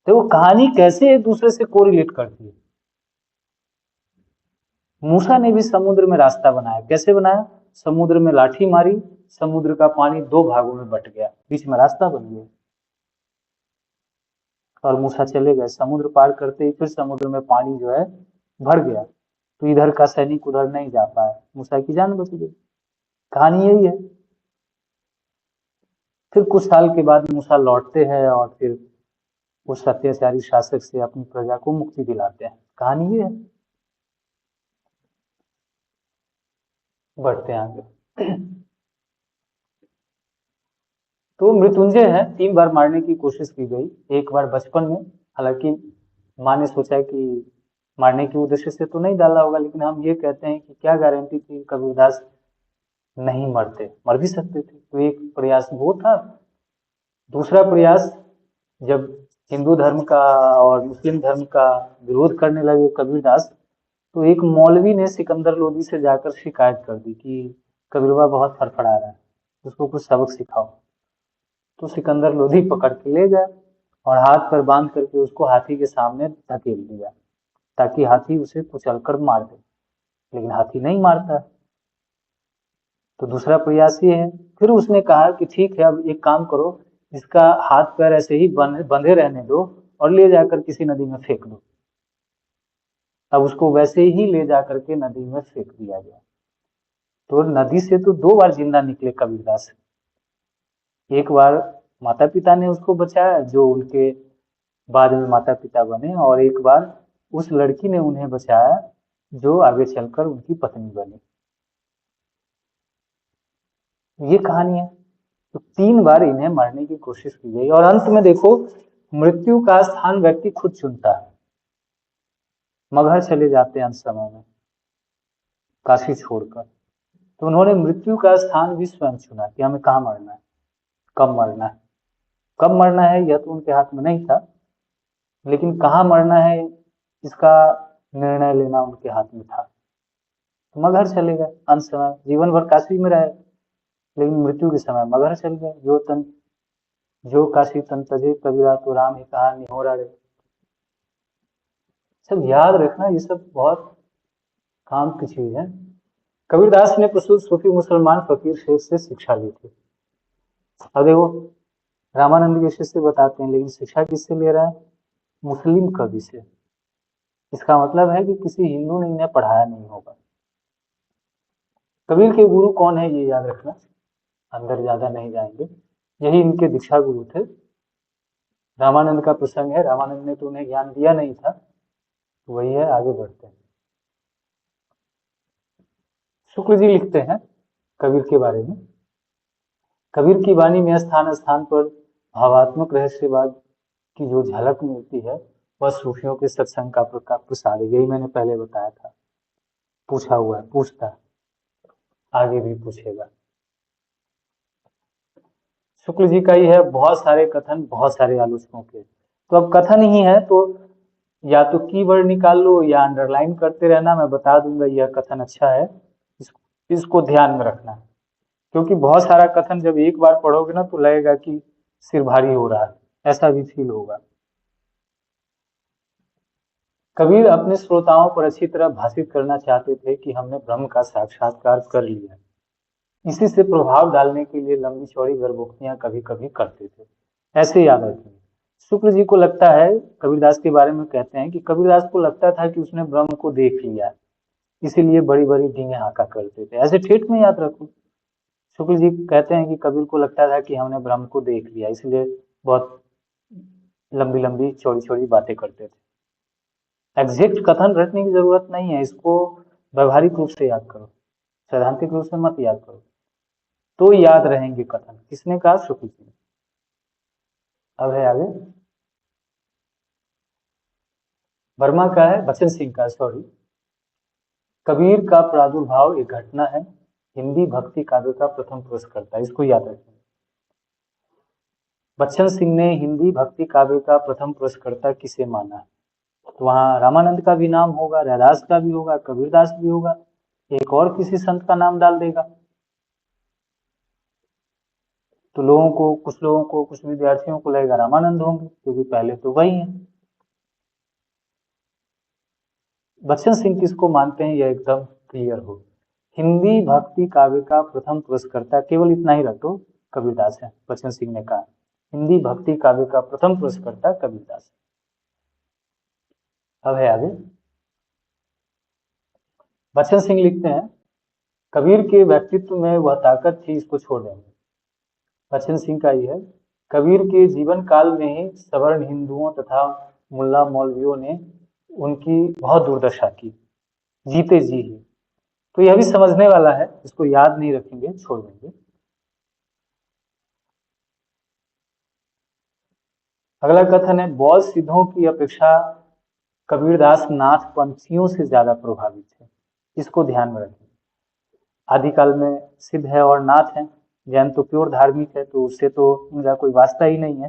तो वो कहानी कैसे एक दूसरे से कोरिलेट करती है। मूसा ने भी समुद्र में रास्ता बनाया। कैसे बनाया? समुद्र में लाठी मारी, समुद्र का पानी दो भागों में बट गया, बीच में रास्ता बन गया और मूसा चले गए। समुद्र पार करते ही फिर समुद्र में पानी जो है भर गया, तो इधर का सैनिक उधर नहीं जा पाया, मूसा की जान बच गई। कहानी यही है। फिर कुछ साल के बाद मूसा लौटते हैं और फिर उस अत्याचारी शासक से अपनी प्रजा को मुक्ति दिलाते हैं। कहानी ये है। बढ़ते हैं आगे। तो मृत्युंजय है, 3 बार मारने की कोशिश की गई। एक बार बचपन में, हालांकि माँ ने सोचा कि मारने के उद्देश्य से तो नहीं डाला होगा, लेकिन हम ये कहते हैं कि क्या गारंटी थी कबीरदास नहीं मरते, मर भी सकते थे। तो एक प्रयास वो था। दूसरा प्रयास, जब हिंदू धर्म का और मुस्लिम धर्म का विरोध करने लगे कबीरदास, तो एक मौलवी ने सिकंदर लोधी से जाकर शिकायत कर दी कि कबीरवा बहुत फड़फड़ा रहा है, उसको कुछ सबक सिखाओ। तो सिकंदर लोधी पकड़ के ले गया और हाथ पर बांध करके उसको हाथी के सामने धकेल दिया ताकि हाथी उसे कुचलकर मार दे। लेकिन हाथी नहीं मारता। तो दूसरा प्रयास ये है। फिर उसने कहा कि ठीक है, अब एक काम करो, इसका हाथ पैर ऐसे ही बंधे रहने दो और ले जाकर किसी नदी में फेंक दो। अब उसको वैसे ही ले जाकर के नदी में फेंक दिया गया। तो नदी से तो 2 बार जिंदा निकले कबीरदास। एक बार माता पिता ने उसको बचाया, जो उनके बाद में माता पिता बने, और एक बार उस लड़की ने उन्हें बचाया जो आगे चलकर उनकी पत्नी बनी। ये कहानी है। तो 3 बार इन्हें मारने की कोशिश की गई और अंत में देखो, मृत्यु का स्थान व्यक्ति खुद चुनता है। मगहर चले जाते हैं अंत समय में, काशी छोड़कर। तो उन्होंने मृत्यु का स्थान भी स्वयं चुना कि हमें कहाँ मरना है, कब मरना है। कब मरना है यह तो उनके हाथ में नहीं था, लेकिन कहाँ मरना है इसका निर्णय लेना उनके हाथ में था। तो मगहर चले गए अंत समय, जीवन भर काशी में रहे, लेकिन मृत्यु के समय मगहर चल गए। जो काशी तन तजे कबीरा, तो राम ही कहा निहोरा रे। सब याद रखना, ये सब बहुत काम की चीज है। कबीरदास ने प्रसूत सूफी मुसलमान फकीर शेख से शिक्षा ली थी। अब देखो, रामानंद के शिष्य बताते हैं, लेकिन शिक्षा किससे ले रहा है? मुस्लिम कवि से। इसका मतलब है कि किसी हिंदू ने इन्हें पढ़ाया नहीं होगा। कबीर के गुरु कौन है ये याद रखना, अंदर ज्यादा नहीं जाएंगे। यही इनके दीक्षा गुरु थे। रामानंद का प्रसंग है, रामानंद ने तो उन्हें ज्ञान दिया नहीं था। तो वही है, आगे बढ़ते हैं। शुक्ल जी लिखते हैं कबीर के बारे में। कबीर की वाणी में स्थान स्थान पर भावात्मक रहस्यवाद की जो झलक मिलती है, वह सूफियों के सत्संग का प्रसाद है। यही मैंने पहले बताया था। पूछा हुआ है, पूछता है, आगे भी पूछेगा। शुक्ल जी का ही है, बहुत सारे कथन, बहुत सारे आलोचकों के। तो अब कथन ही है तो या तो कीवर्ड निकाल लो या अंडरलाइन करते रहना, मैं बता दूंगा यह कथन अच्छा है, इसको ध्यान में रखना। क्योंकि बहुत सारा कथन जब एक बार पढ़ोगे ना तो लगेगा कि सिर भारी हो रहा है, ऐसा भी फील होगा। कबीर अपने श्रोताओं पर अच्छी तरह भाषित करना चाहते थे कि हमने ब्रह्म का साक्षात्कार कर लिया। इसी से प्रभाव डालने के लिए लंबी चौड़ी गर्भोक्तियां कभी कभी करते थे। ऐसे याद रखिए। शुक्ल जी को लगता है, कबीरदास के बारे में कहते हैं कि कबीरदास को लगता था कि उसने ब्रह्म को देख लिया, इसीलिए बड़ी बड़ी डींगे हाँका करते थे। ऐसे ठेठ में याद रखो। शुक्ल जी कहते हैं कि कबीर को लगता था कि हमने ब्रह्म को देख लिया, इसलिए बहुत लंबी लंबी चौड़ी चौड़ी बातें करते थे। एग्जैक्ट कथन रखने की जरूरत नहीं है, इसको व्यवहारिक रूप से याद करो, सैद्धांतिक रूप से मत याद करो, तो याद रहेंगे कथन। किसने कहा? शुक्ल जी ने। अब है आगे। वर्मा का है, बच्चन सिंह का, सॉरी। कबीर का प्रादुर्भाव एक घटना है, हिंदी भक्ति काव्य का प्रथम पुरस्कर्ता, इसको याद रखें। बच्चन सिंह ने हिंदी भक्ति काव्य का प्रथम पुरस्कर्ता किसे माना है? तो वहाँ रामानंद का भी नाम होगा, रैदास का भी होगा, कबीरदास भी होगा, एक और किसी संत का नाम डाल देगा। तो कुछ लोगों को, कुछ विद्यार्थियों को लगेगा रामानंद होंगे, क्योंकि पहले तो वही है। बच्चन सिंह किसको मानते हैं, यह एकदम क्लियर हो। हिंदी भक्ति काव्य का प्रथम पुरस्कर्ता, केवल इतना ही रख दो, कबीरदास है। बच्चन सिंह ने कहा हिंदी भक्ति काव्य का प्रथम पुरस्कर्ता कबीरदास। अब है आगे। बच्चन सिंह लिखते हैं, कबीर के व्यक्तित्व में वह ताकत थी, इसको छोड़ देंगे। बच्चन सिंह का ही है, कबीर के जीवन काल में ही सवर्ण हिंदुओं तथा मुल्ला मौलवियों ने उनकी बहुत दुर्दशा की, जीते जी ही। तो यह भी समझने वाला है, इसको याद नहीं रखेंगे, छोड़ देंगे। अगला कथन है, बौद्ध सिद्धों की अपेक्षा कबीरदास नाथ पंथियों से ज्यादा प्रभावित थे, इसको ध्यान में रखें। आदिकाल में सिद्ध है और नाथ है, जैन तो प्योर धार्मिक है, तो उससे तो इनका कोई वास्ता ही नहीं है।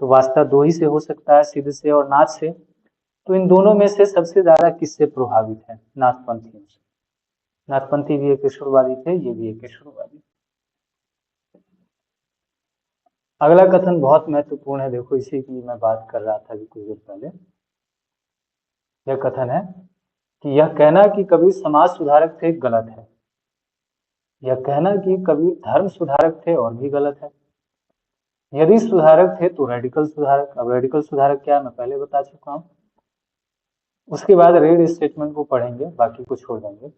तो वास्ता दो ही से हो सकता है, सिद्ध से और नाथ से। तो इन दोनों में से सबसे ज्यादा किससे प्रभावित है? नाथपंथियों से। नाथपंथी भी एक ईश्वरवादी थे, ये भी एक ईश्वरवादी। अगला कथन बहुत महत्वपूर्ण है, देखो इसी की मैं बात कर रहा था अभी कुछ देर पहले। यह कथन है कि यह कहना कि कबीर समाज सुधारक थे गलत है, यह कहना कि कबीर धर्म सुधारक थे और भी गलत है। यदि सुधारक थे तो रेडिकल सुधारक। अब रेडिकल सुधारक क्या है मैं पहले बता चुका हूं। उसके बाद रेड स्टेटमेंट को पढ़ेंगे, बाकी को छोड़ देंगे।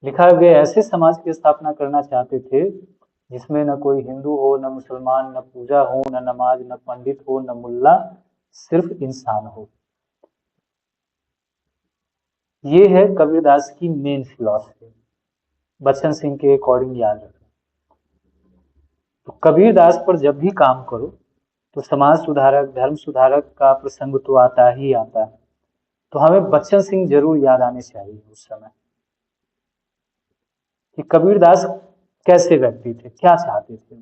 लिखा वे ऐसे समाज की स्थापना करना चाहते थे जिसमें न कोई हिंदू हो, न मुसलमान, न पूजा हो, न नमाज, न पंडित हो, न मुल्ला, सिर्फ इंसान हो। ये है कबीरदास की मेन फिलॉसफी, बच्चन सिंह के अकॉर्डिंग याद रखें। तो कबीरदास पर जब भी काम करो तो समाज सुधारक, धर्म सुधारक का प्रसंग तो आता ही आता है। तो हमें बच्चन सिंह जरूर याद आने चाहिए उस समय कि कबीरदास कैसे व्यक्ति थे, क्या चाहते थे।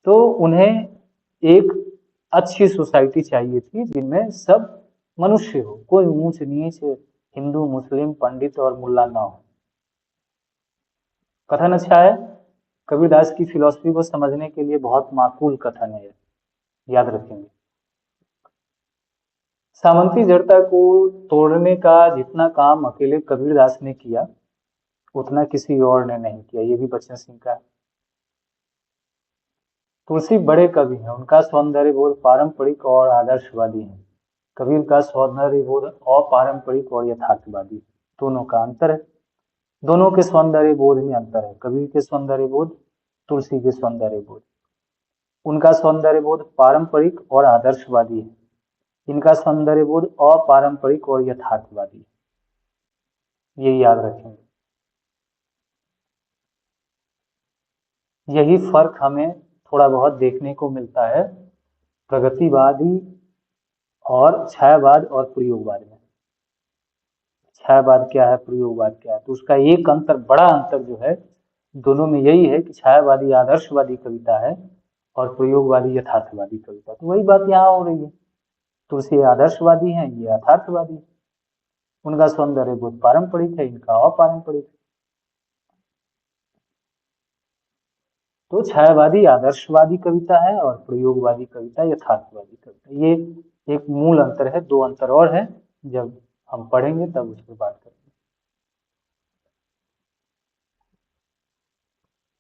तो उन्हें एक अच्छी सोसाइटी चाहिए थी जिनमें सब मनुष्य हो, कोई ऊंच नीच, हिंदू मुस्लिम पंडित और मुल्ला ना हो। कथन अच्छा है, कबीरदास की फिलॉसफी को समझने के लिए बहुत माकूल कथन है, याद रखेंगे। सामंती जड़ता को तोड़ने का जितना काम अकेले कबीरदास ने किया उतना किसी और ने नहीं किया, ये भी बच्चन सिंह का। तुलसी बड़े कवि हैं, उनका सौंदर्य बोध पारंपरिक और आदर्शवादी है। कबीर का सौंदर्य बोध अपारंपरिक और यथार्थवादी, दोनों का अंतर है। दोनों के सौंदर्य बोध में अंतर है, कबीर के सौंदर्य बोध, तुलसी के सौंदर्य बोध। उनका सौंदर्य बोध पारंपरिक और आदर्शवादी है, इनका सौंदर्य बोध अपारंपरिक और यथार्थवादी है, ये याद रखेंगे। यही फर्क हमें थोड़ा बहुत देखने को मिलता है प्रगतिवादी और छायावाद और प्रयोगवाद में। छायावाद क्या है, प्रयोगवाद क्या है, तो उसका एक अंतर, बड़ा अंतर जो है दोनों में यही है कि छायावादी आदर्शवादी कविता है और प्रयोगवादी यथार्थवादी कविता। तो वही बात यहाँ हो रही है, तुलसी आदर्शवादी है, ये यथार्थवादी। उनका सौंदर्य बोध पारंपरिक है, इनका अपारंपरिक। तो छायावादी आदर्शवादी कविता है और प्रयोगवादी कविता यथार्थवादी कविता। ये एक मूल अंतर है, दो अंतर और है, जब हम पढ़ेंगे तब उस पर बात करेंगे।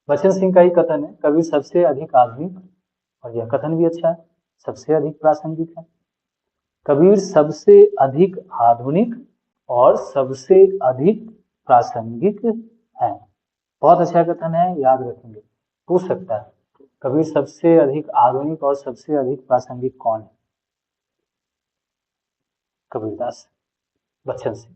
बच्चन सिंह का ही कथन है, कवि सबसे अधिक आधुनिक, और यह कथन भी अच्छा है, सबसे अधिक प्रासंगिक है। कबीर सबसे अधिक आधुनिक और सबसे अधिक प्रासंगिक है। बहुत अच्छा कथन है, याद रखेंगे, पूछ सकता है कबीर सबसे अधिक आधुनिक और सबसे अधिक प्रासंगिक कौन है? कबीरदास, बच्चन सिंह।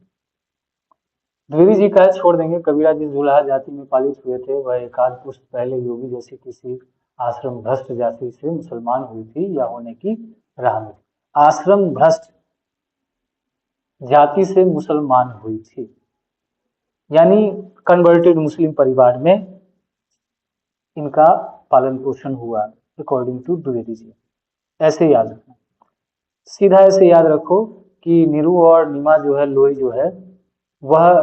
द्विवेदी जी का छोड़ देंगे, कबीरा जी जुलाहा जाति में पालित हुए थे, वह एकाध पुष्ट पहले योगी जैसे किसी आश्रम भ्रष्ट जाति से मुसलमान हुई थी या होने की राह में थी। आश्रम भ्रष्ट जाति से मुसलमान हुई थी, यानी कन्वर्टेड मुस्लिम परिवार में इनका पालन पोषण हुआ अकॉर्डिंग टू द्विवेदी जी। ऐसे याद रखना, सीधा ऐसे याद रखो कि नीरू और नीमा जो है, लोई जो है, वह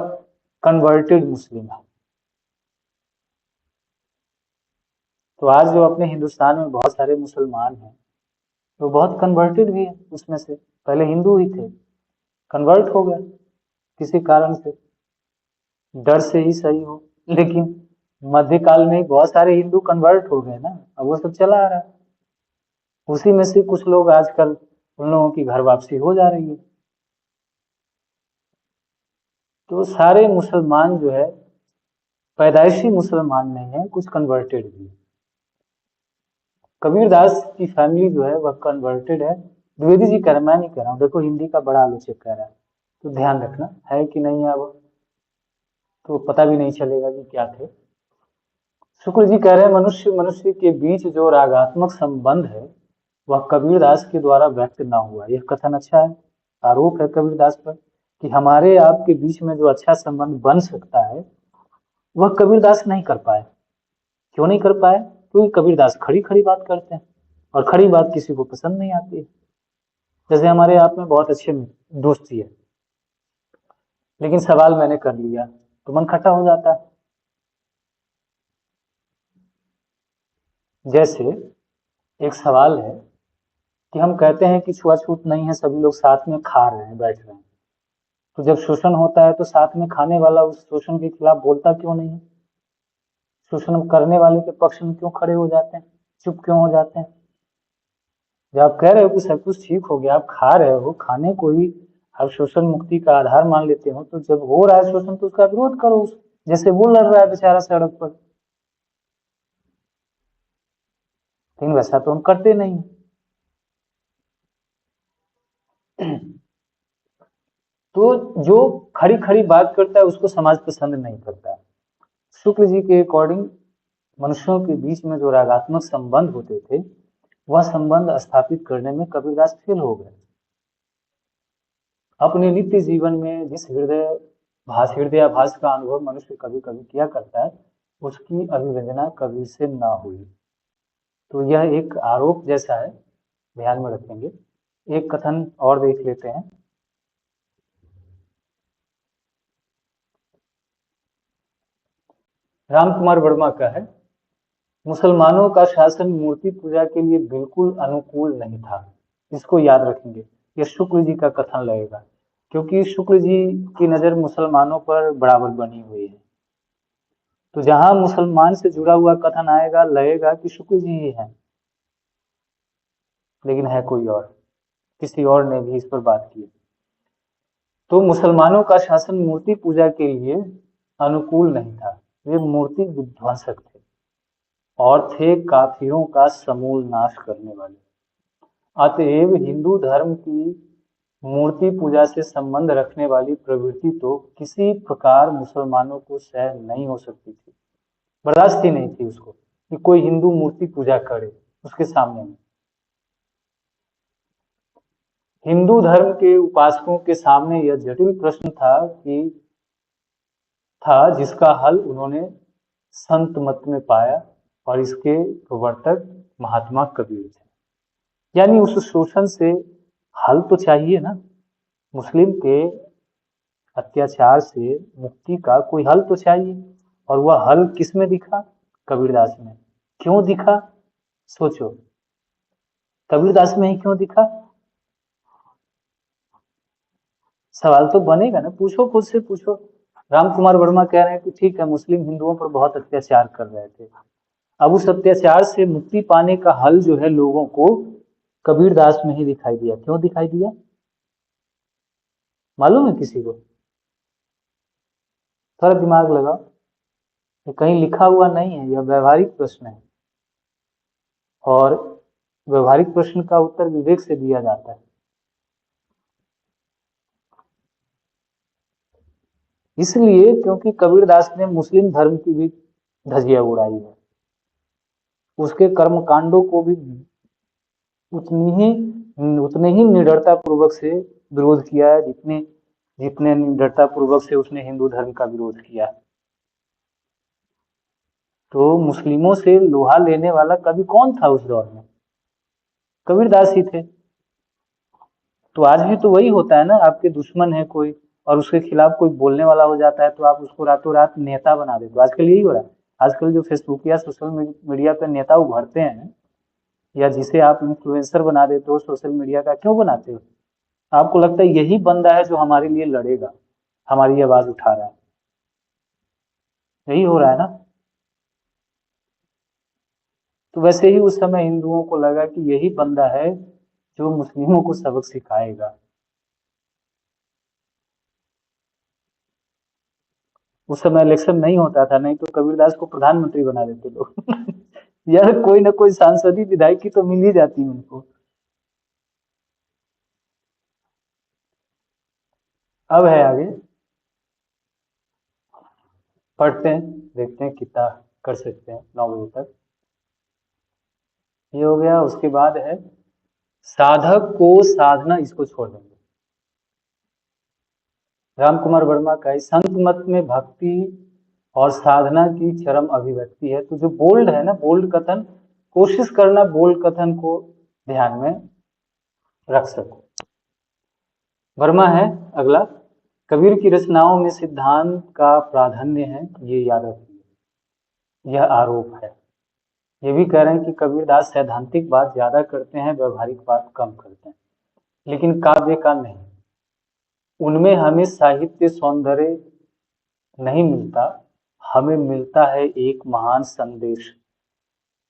कन्वर्टेड मुस्लिम है। तो आज जो अपने हिंदुस्तान में बहुत सारे मुसलमान हैं, तो बहुत कन्वर्टेड भी है, उसमें से पहले हिंदू ही थे, कन्वर्ट हो गए किसी कारण से, डर से ही सही हो, लेकिन मध्यकाल में बहुत सारे हिंदू कन्वर्ट हो गए ना, अब वो सब चला आ रहा है। उसी में से कुछ लोग आजकल, उन लोगों की घर वापसी हो जा रही है। तो सारे मुसलमान जो है पैदाइशी मुसलमान नहीं है, कुछ कन्वर्टेड भी है। कबीरदास की फैमिली जो है वह कन्वर्टेड है। द्विवेदी जी कह रहे, मैं नहीं कह रहा हूँ, देखो हिंदी का बड़ा आलोचक कह रहा है, तो ध्यान रखना है कि नहीं है वो, तो पता भी नहीं चलेगा कि क्या थे। शुक्ल जी कह रहे हैं, मनुष्य मनुष्य के बीच जो रागात्मक संबंध है वह कबीरदास के द्वारा व्यक्त ना हुआ। यह कथन अच्छा है, आरोप है कबीरदास पर कि हमारे आपके बीच में जो अच्छा संबंध बन सकता है वह कबीरदास नहीं कर पाए। क्यों नहीं कर पाए? क्योंकि कबीरदास खड़ी खड़ी बात करते हैं, और खड़ी बात किसी को पसंद नहीं आती है। जैसे हमारे आप में बहुत अच्छे दोस्ती है, लेकिन सवाल मैंने कर लिया तो मन खट्टा हो जाता है। जैसे एक सवाल है कि हम कहते हैं कि छुआछूत नहीं है, सभी लोग साथ में खा रहे हैं, बैठ रहे हैं, तो जब शोषण होता है तो साथ में खाने वाला उस शोषण के खिलाफ बोलता क्यों नहीं है? शोषण करने वाले के पक्ष में क्यों खड़े हो जाते हैं, चुप क्यों हो जाते हैं? जब आप कह रहे हो कि सब कुछ ठीक हो गया, आप खा रहे हो, खाने को ही आप शोषण मुक्ति का आधार मान लेते हो, तो जब हो रहा है शोषण तो उसका विरोध करो, जैसे वो लड़ रहा है बेचारा सड़क पर। लेकिन वैसा तो हम करते नहीं। तो जो खड़ी खड़ी बात करता है उसको समाज पसंद नहीं करता। शुक्ल जी के अकॉर्डिंग मनुष्यों के बीच में जो रागात्मक संबंध होते थे वह संबंध स्थापित करने में कबीरदास फेल हो गए। अपने नित्य जीवन में जिस हृदयाभास का अनुभव मनुष्य कभी कभी किया करता है, उसकी अभिव्यंजना कभी से ना हुई। तो यह एक आरोप जैसा है, ध्यान में रखेंगे। एक कथन और देख लेते हैं। राम कुमार वर्मा का है, मुसलमानों का शासन मूर्ति पूजा के लिए बिल्कुल अनुकूल नहीं था। इसको याद रखेंगे, ये शुक्ल जी का कथन लगेगा, क्योंकि शुक्ल जी की नजर मुसलमानों पर बराबर बनी हुई है। तो जहां मुसलमान से जुड़ा हुआ कथन आएगा लगेगा कि शुक्ल जी ही है, लेकिन है कोई और, किसी और ने भी इस पर बात की। तो मुसलमानों का शासन मूर्ति पूजा के लिए अनुकूल नहीं था, वे मूर्ति विध्वंसक थे और थे काफिरों का समूल नाश करने वाले। अतएव हिंदू धर्म की मूर्ति पूजा से संबंध रखने वाली प्रवृत्ति तो किसी प्रकार मुसलमानों को सहन नहीं हो सकती थी, बर्दाश्त ही नहीं थी उसको कि कोई हिंदू मूर्ति पूजा करे उसके सामने में। हिंदू धर्म के उपासकों के सामने यह जटिल प्रश्न था जिसका हल उन्होंने संत मत में पाया, और इसके प्रवर्तक महात्मा कबीर थे। यानी उस शोषण से हल तो चाहिए ना, मुस्लिम के अत्याचार से मुक्ति का कोई हल तो चाहिए, और वह हल किस में दिखा? कबीरदास में। क्यों दिखा? सोचो, कबीरदास में ही क्यों दिखा? सवाल तो बनेगा ना, पूछो, खुद से पूछो। राम कुमार वर्मा कह रहे हैं कि ठीक है, मुस्लिम हिंदुओं पर बहुत अत्याचार कर रहे थे, अब उस अत्याचार से मुक्ति पाने का हल जो है लोगों को कबीरदास में ही दिखाई दिया। क्यों दिखाई दिया मालूम है किसी को? थोड़ा दिमाग लगाओ, ये कहीं लिखा हुआ नहीं है, यह व्यवहारिक प्रश्न है, और व्यवहारिक प्रश्न का उत्तर विवेक से दिया जाता है। इसलिए क्योंकि कबीरदास ने मुस्लिम धर्म की भी धज्जियां उड़ाई है, उसके कर्म कांडों को भी उतनी ही उतने ही निडरता पूर्वक से विरोध किया है जितने जितने निडरता पूर्वक से उसने हिंदू धर्म का विरोध किया। तो मुस्लिमों से लोहा लेने वाला कवि कौन था उस दौर में? कबीरदास ही थे। तो आज भी तो वही होता है ना, आपके दुश्मन है कोई और उसके खिलाफ कोई बोलने वाला हो जाता है तो आप उसको रातों रात नेता बना देते हो। आजकल यही हो रहा है। आजकल जो फेसबुक या सोशल मीडिया पे नेता उभरते हैं या जिसे आप इन्फ्लुएंसर बना देते हो सोशल मीडिया का, क्यों बनाते हो? आपको लगता है यही बंदा है जो हमारे लिए लड़ेगा, हमारी आवाज उठा रहा है। यही हो रहा है ना। तो वैसे ही उस समय हिंदुओं को लगा कि यही बंदा है जो मुस्लिमों को सबक सिखाएगा। उस समय इलेक्शन नहीं होता था, नहीं तो कबीरदास को प्रधानमंत्री बना देते लोग। यार कोई ना कोई सांसद ही विधायक की तो मिल ही जाती उनको। अब है आगे, पढ़ते हैं, देखते हैं कितना कर सकते हैं 9 बजे तक। ये हो गया। उसके बाद है साधक को साधना, इसको छोड़ देंगे। राम कुमार वर्मा का है, संत मत में भक्ति और साधना की चरम अभिव्यक्ति है। तो जो बोल्ड है ना, बोल्ड कथन, कोशिश करना बोल्ड कथन को ध्यान में रख सको। वर्मा है अगला, कबीर की रचनाओं में सिद्धांत का प्राधान्य है, ये याद रखिए। यह आरोप है। ये भी कह रहे हैं कि कबीरदास सैद्धांतिक बात ज्यादा करते हैं, व्यवहारिक बात कम करते हैं, लेकिन काव्य का नहीं। उनमें हमें साहित्य सौंदर्य नहीं मिलता, हमें मिलता है एक महान संदेश।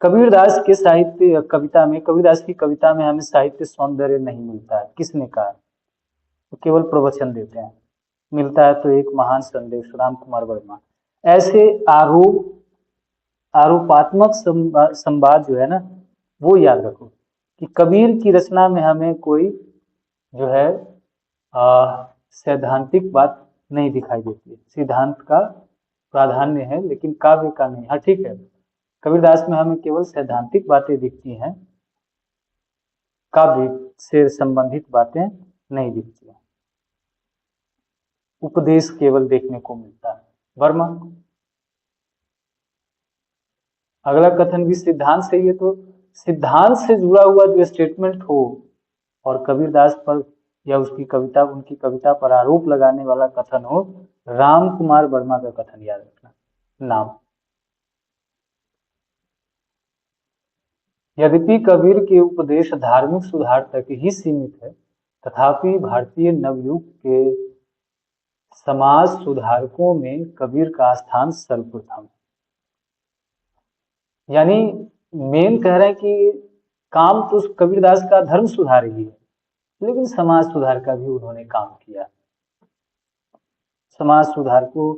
कबीरदास के साहित्य कविता में, कबीरदास की कविता में हमें साहित्य सौंदर्य नहीं मिलता है। किसने कहा? तो केवल प्रवचन देते हैं। मिलता है तो एक महान संदेश। राम कुमार वर्मा। ऐसे आरोपात्मक संवाद जो है ना, वो याद रखो कि कबीर की रचना में हमें कोई जो है सैद्धांतिक बात नहीं दिखाई देती है। सिद्धांत का प्राधान्य है लेकिन काव्य का नहीं। हाँ ठीक है, कबीरदास में हमें केवल सैद्धांतिक बातें दिखती हैं, काव्य से संबंधित बातें नहीं दिखती हैं। उपदेश केवल देखने को मिलता है। वर्मा। अगला कथन भी सिद्धांत से ही है, तो सिद्धांत से जुड़ा हुआ जो स्टेटमेंट हो और कबीरदास पर या उसकी कविता, उनकी कविता पर आरोप लगाने वाला कथन हो, राम कुमार वर्मा का कथन याद रखना। नाम। यद्यपि कबीर के उपदेश धार्मिक सुधार तक ही सीमित है, तथापि भारतीय नवयुग के समाज सुधारकों में कबीर का स्थान सर्वप्रथम। यानी मेन कह रहे हैं कि काम तो कबीरदास का धर्म सुधार ही है, लेकिन समाज सुधार का भी उन्होंने काम किया। समाज सुधारकों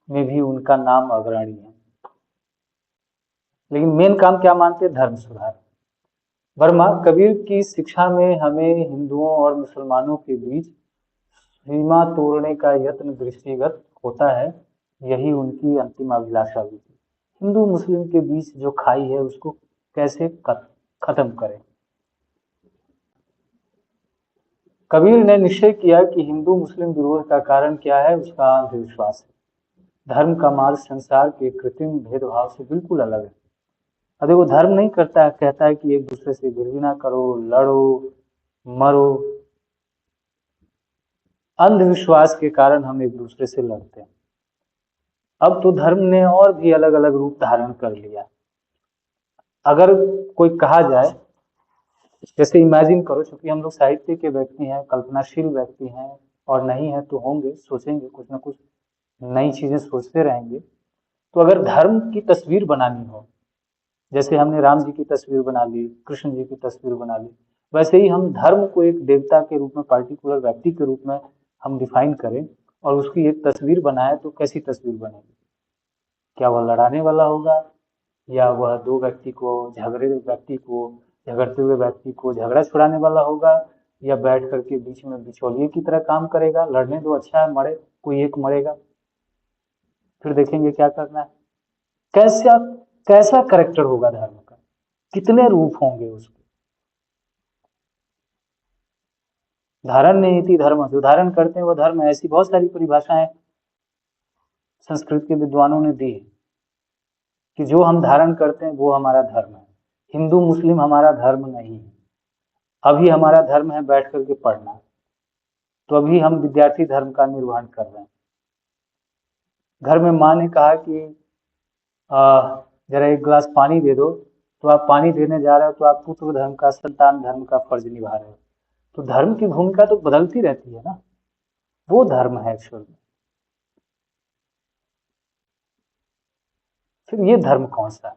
में भी उनका नाम अग्रणी है, लेकिन मेन काम क्या मानते? धर्म सुधार। वर्मा, कबीर की शिक्षा में हमें हिंदुओं और मुसलमानों के बीच सीमा तोड़ने का यत्न दृष्टिगत होता है। यही उनकी अंतिम अभिलाषा भी थी। हिंदू मुस्लिम के बीच जो खाई है उसको कैसे खत्म करें। कबीर ने निश्चय किया कि हिंदू मुस्लिम विरोध का कारण क्या है? उसका अंधविश्वास है। धर्म का मार्ग संसार के कृत्रिम भेदभाव से बिल्कुल अलग है। अरे वो धर्म नहीं करता है, कहता है कि एक दूसरे से घृणा करो, लड़ो, मरो। अंधविश्वास के कारण हम एक दूसरे से लड़ते हैं। अब तो धर्म ने और भी अलग अलग रूप धारण कर लिया। अगर कोई कहा जाए, जैसे इमेजिन करो, चूंकि हम लोग साहित्य के व्यक्ति हैं, कल्पनाशील व्यक्ति हैं, और नहीं है तो होंगे, सोचेंगे कुछ ना कुछ नई चीजें सोचते रहेंगे। तो अगर धर्म की तस्वीर बनानी हो, जैसे हमने राम जी की तस्वीर बना ली, कृष्ण जी की तस्वीर बना ली, वैसे ही हम धर्म को एक देवता के रूप में, पार्टिकुलर व्यक्ति के रूप में हम डिफाइन करें और उसकी एक तस्वीर बनाए, तो कैसी तस्वीर बनेगी? क्या वह लड़ाने वाला होगा, या वह दो व्यक्ति को, झगड़ते हुए व्यक्ति को झगड़ा छुड़ाने वाला होगा, या बैठ करके बीच में बिचौलिए की तरह काम करेगा? लड़ने दो, अच्छा है, मरे, कोई एक मरेगा, फिर देखेंगे क्या करना है। कैसा कैसा करेक्टर होगा धर्म का, कितने रूप होंगे उसके। धारण नहीं थी धर्म, जो धारण करते हैं वो धर्म है। ऐसी बहुत सारी परिभाषाएं संस्कृत के विद्वानों ने दी है कि जो हम धारण करते हैं वो हमारा धर्म है। हिंदू मुस्लिम हमारा धर्म नहीं है। अभी हमारा धर्म है बैठ करके पढ़ना, तो अभी हम विद्यार्थी धर्म का निर्वहन कर रहे हैं। घर में माँ ने कहा कि जरा एक गिलास पानी दे दो, तो आप पानी देने जा रहे हो, तो आप पुत्र धर्म का, संतान धर्म का फर्ज निभा रहे हो। तो धर्म की भूमिका तो बदलती रहती है ना, वो धर्म है एक्चुअल में। फिर ये धर्म कौन सा है?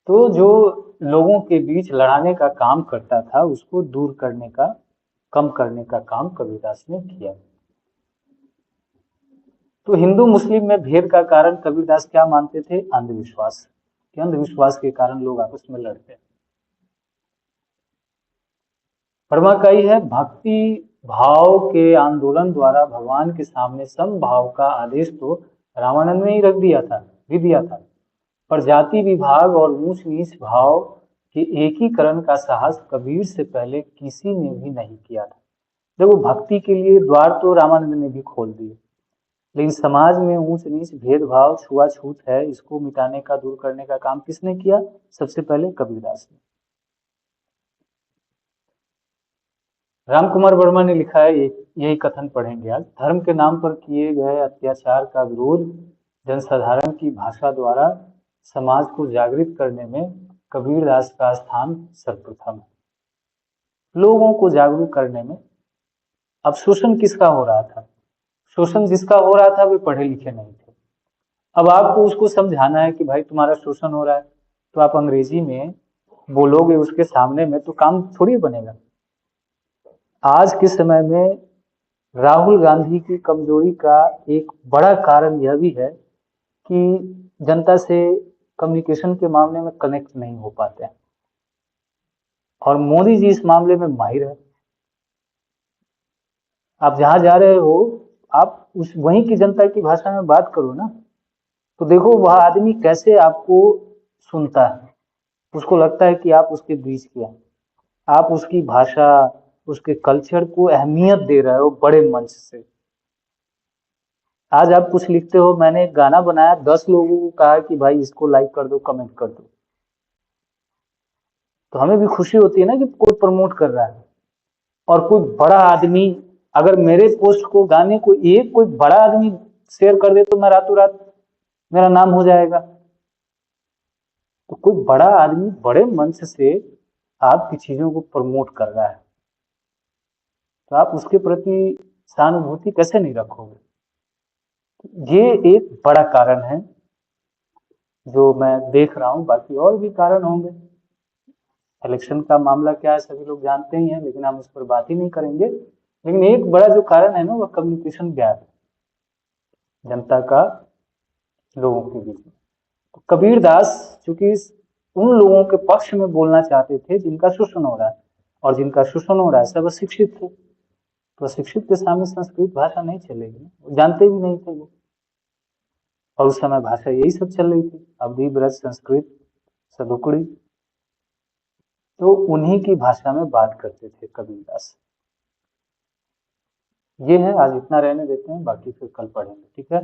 तो जो लोगों के बीच लड़ाने का काम करता था उसको दूर करने का, कम करने का काम कबीरदास ने किया। तो हिंदू मुस्लिम में भेद का कारण कबीरदास क्या मानते थे? अंधविश्वास। कि अंधविश्वास के कारण लोग आपस में लड़ते हैं। परमा कही है, भक्ति भाव के आंदोलन द्वारा भगवान के सामने समभाव का आदेश तो रामानंद ने ही रख दिया था, भी दिया था, पर जाति विभाग और ऊंच नीच भाव के एकीकरण का साहस कबीर से पहले किसी ने भी नहीं किया था। देखो, भक्ति के लिए द्वार तो रामानंद ने भी खोल दिए, लेकिन समाज में ऊंच नीच भेदभाव छुआछूत है, इसको मिटाने का, दूर करने का काम किसने किया? सबसे पहले कबीरदास ने। राम कुमार वर्मा ने लिखा है, यही कथन पढ़ेंगे आज। धर्म के नाम पर किए गए अत्याचार का विरोध जनसाधारण की भाषा द्वारा समाज को जागृत करने में कबीरदास का स्थान सर्वप्रथम है। लोगों को जागरूक करने में। अब शोषण किसका हो रहा था? शोषण जिसका हो रहा था वे पढ़े लिखे नहीं थे। अब आपको उसको समझाना है कि भाई तुम्हारा शोषण हो रहा है, तो आप अंग्रेजी में बोलोगे उसके सामने में, तो काम थोड़ी बनेगा। आज के समय में राहुल गांधी की कमजोरी का एक बड़ा कारण यह भी है कि जनता से कम्युनिकेशन के मामले में कनेक्ट नहीं हो पाते हैं, और मोदी जी इस मामले में माहिर है। आप जहां जा रहे हो, आप उस वहीं की जनता की भाषा में बात करो ना, तो देखो वह आदमी कैसे आपको सुनता है। उसको लगता है कि आप उसके बीच के हैं, आप उसकी भाषा, उसके कल्चर को अहमियत दे रहे हो बड़े मंच से। आज आप कुछ लिखते हो, मैंने एक गाना बनाया, 10 लोगों को कहा कि भाई इसको लाइक कर दो, कमेंट कर दो, तो हमें भी खुशी होती है ना कि कोई प्रमोट कर रहा है। और कोई बड़ा आदमी अगर मेरे पोस्ट को, गाने को एक कोई बड़ा आदमी शेयर कर दे, तो मैं रातों रात मेरा नाम हो जाएगा। तो कोई बड़ा आदमी बड़े मंच से आपकी चीजों को प्रमोट कर रहा है, तो आप उसके प्रति सहानुभूति कैसे नहीं रखोगे? ये एक बड़ा कारण है जो मैं देख रहा हूं। बाकी और भी कारण होंगे। इलेक्शन का मामला क्या है सभी लोग जानते ही हैं, लेकिन हम उस पर बात ही नहीं करेंगे। लेकिन एक बड़ा जो कारण है ना, वह कम्युनिकेशन गैप है जनता का लोगों के बीच में। तो कबीरदास चूंकि उन लोगों के पक्ष में बोलना चाहते थे जिनका शोषण हो रहा है, और जिनका शोषण हो रहा है सब अशिक्षित थे। तो अशिक्षित के सामने संस्कृत भाषा नहीं चलेगी, वो जानते भी नहीं थे वो। और उस समय भाषा यही सब चल रही थी, अवधी, ब्रज, संस्कृत, सदुकड़ी। तो उन्हीं की भाषा में बात करते थे कबीरदास। ये है, आज इतना रहने देते हैं, बाकी फिर कल पढ़ेंगे, ठीक है।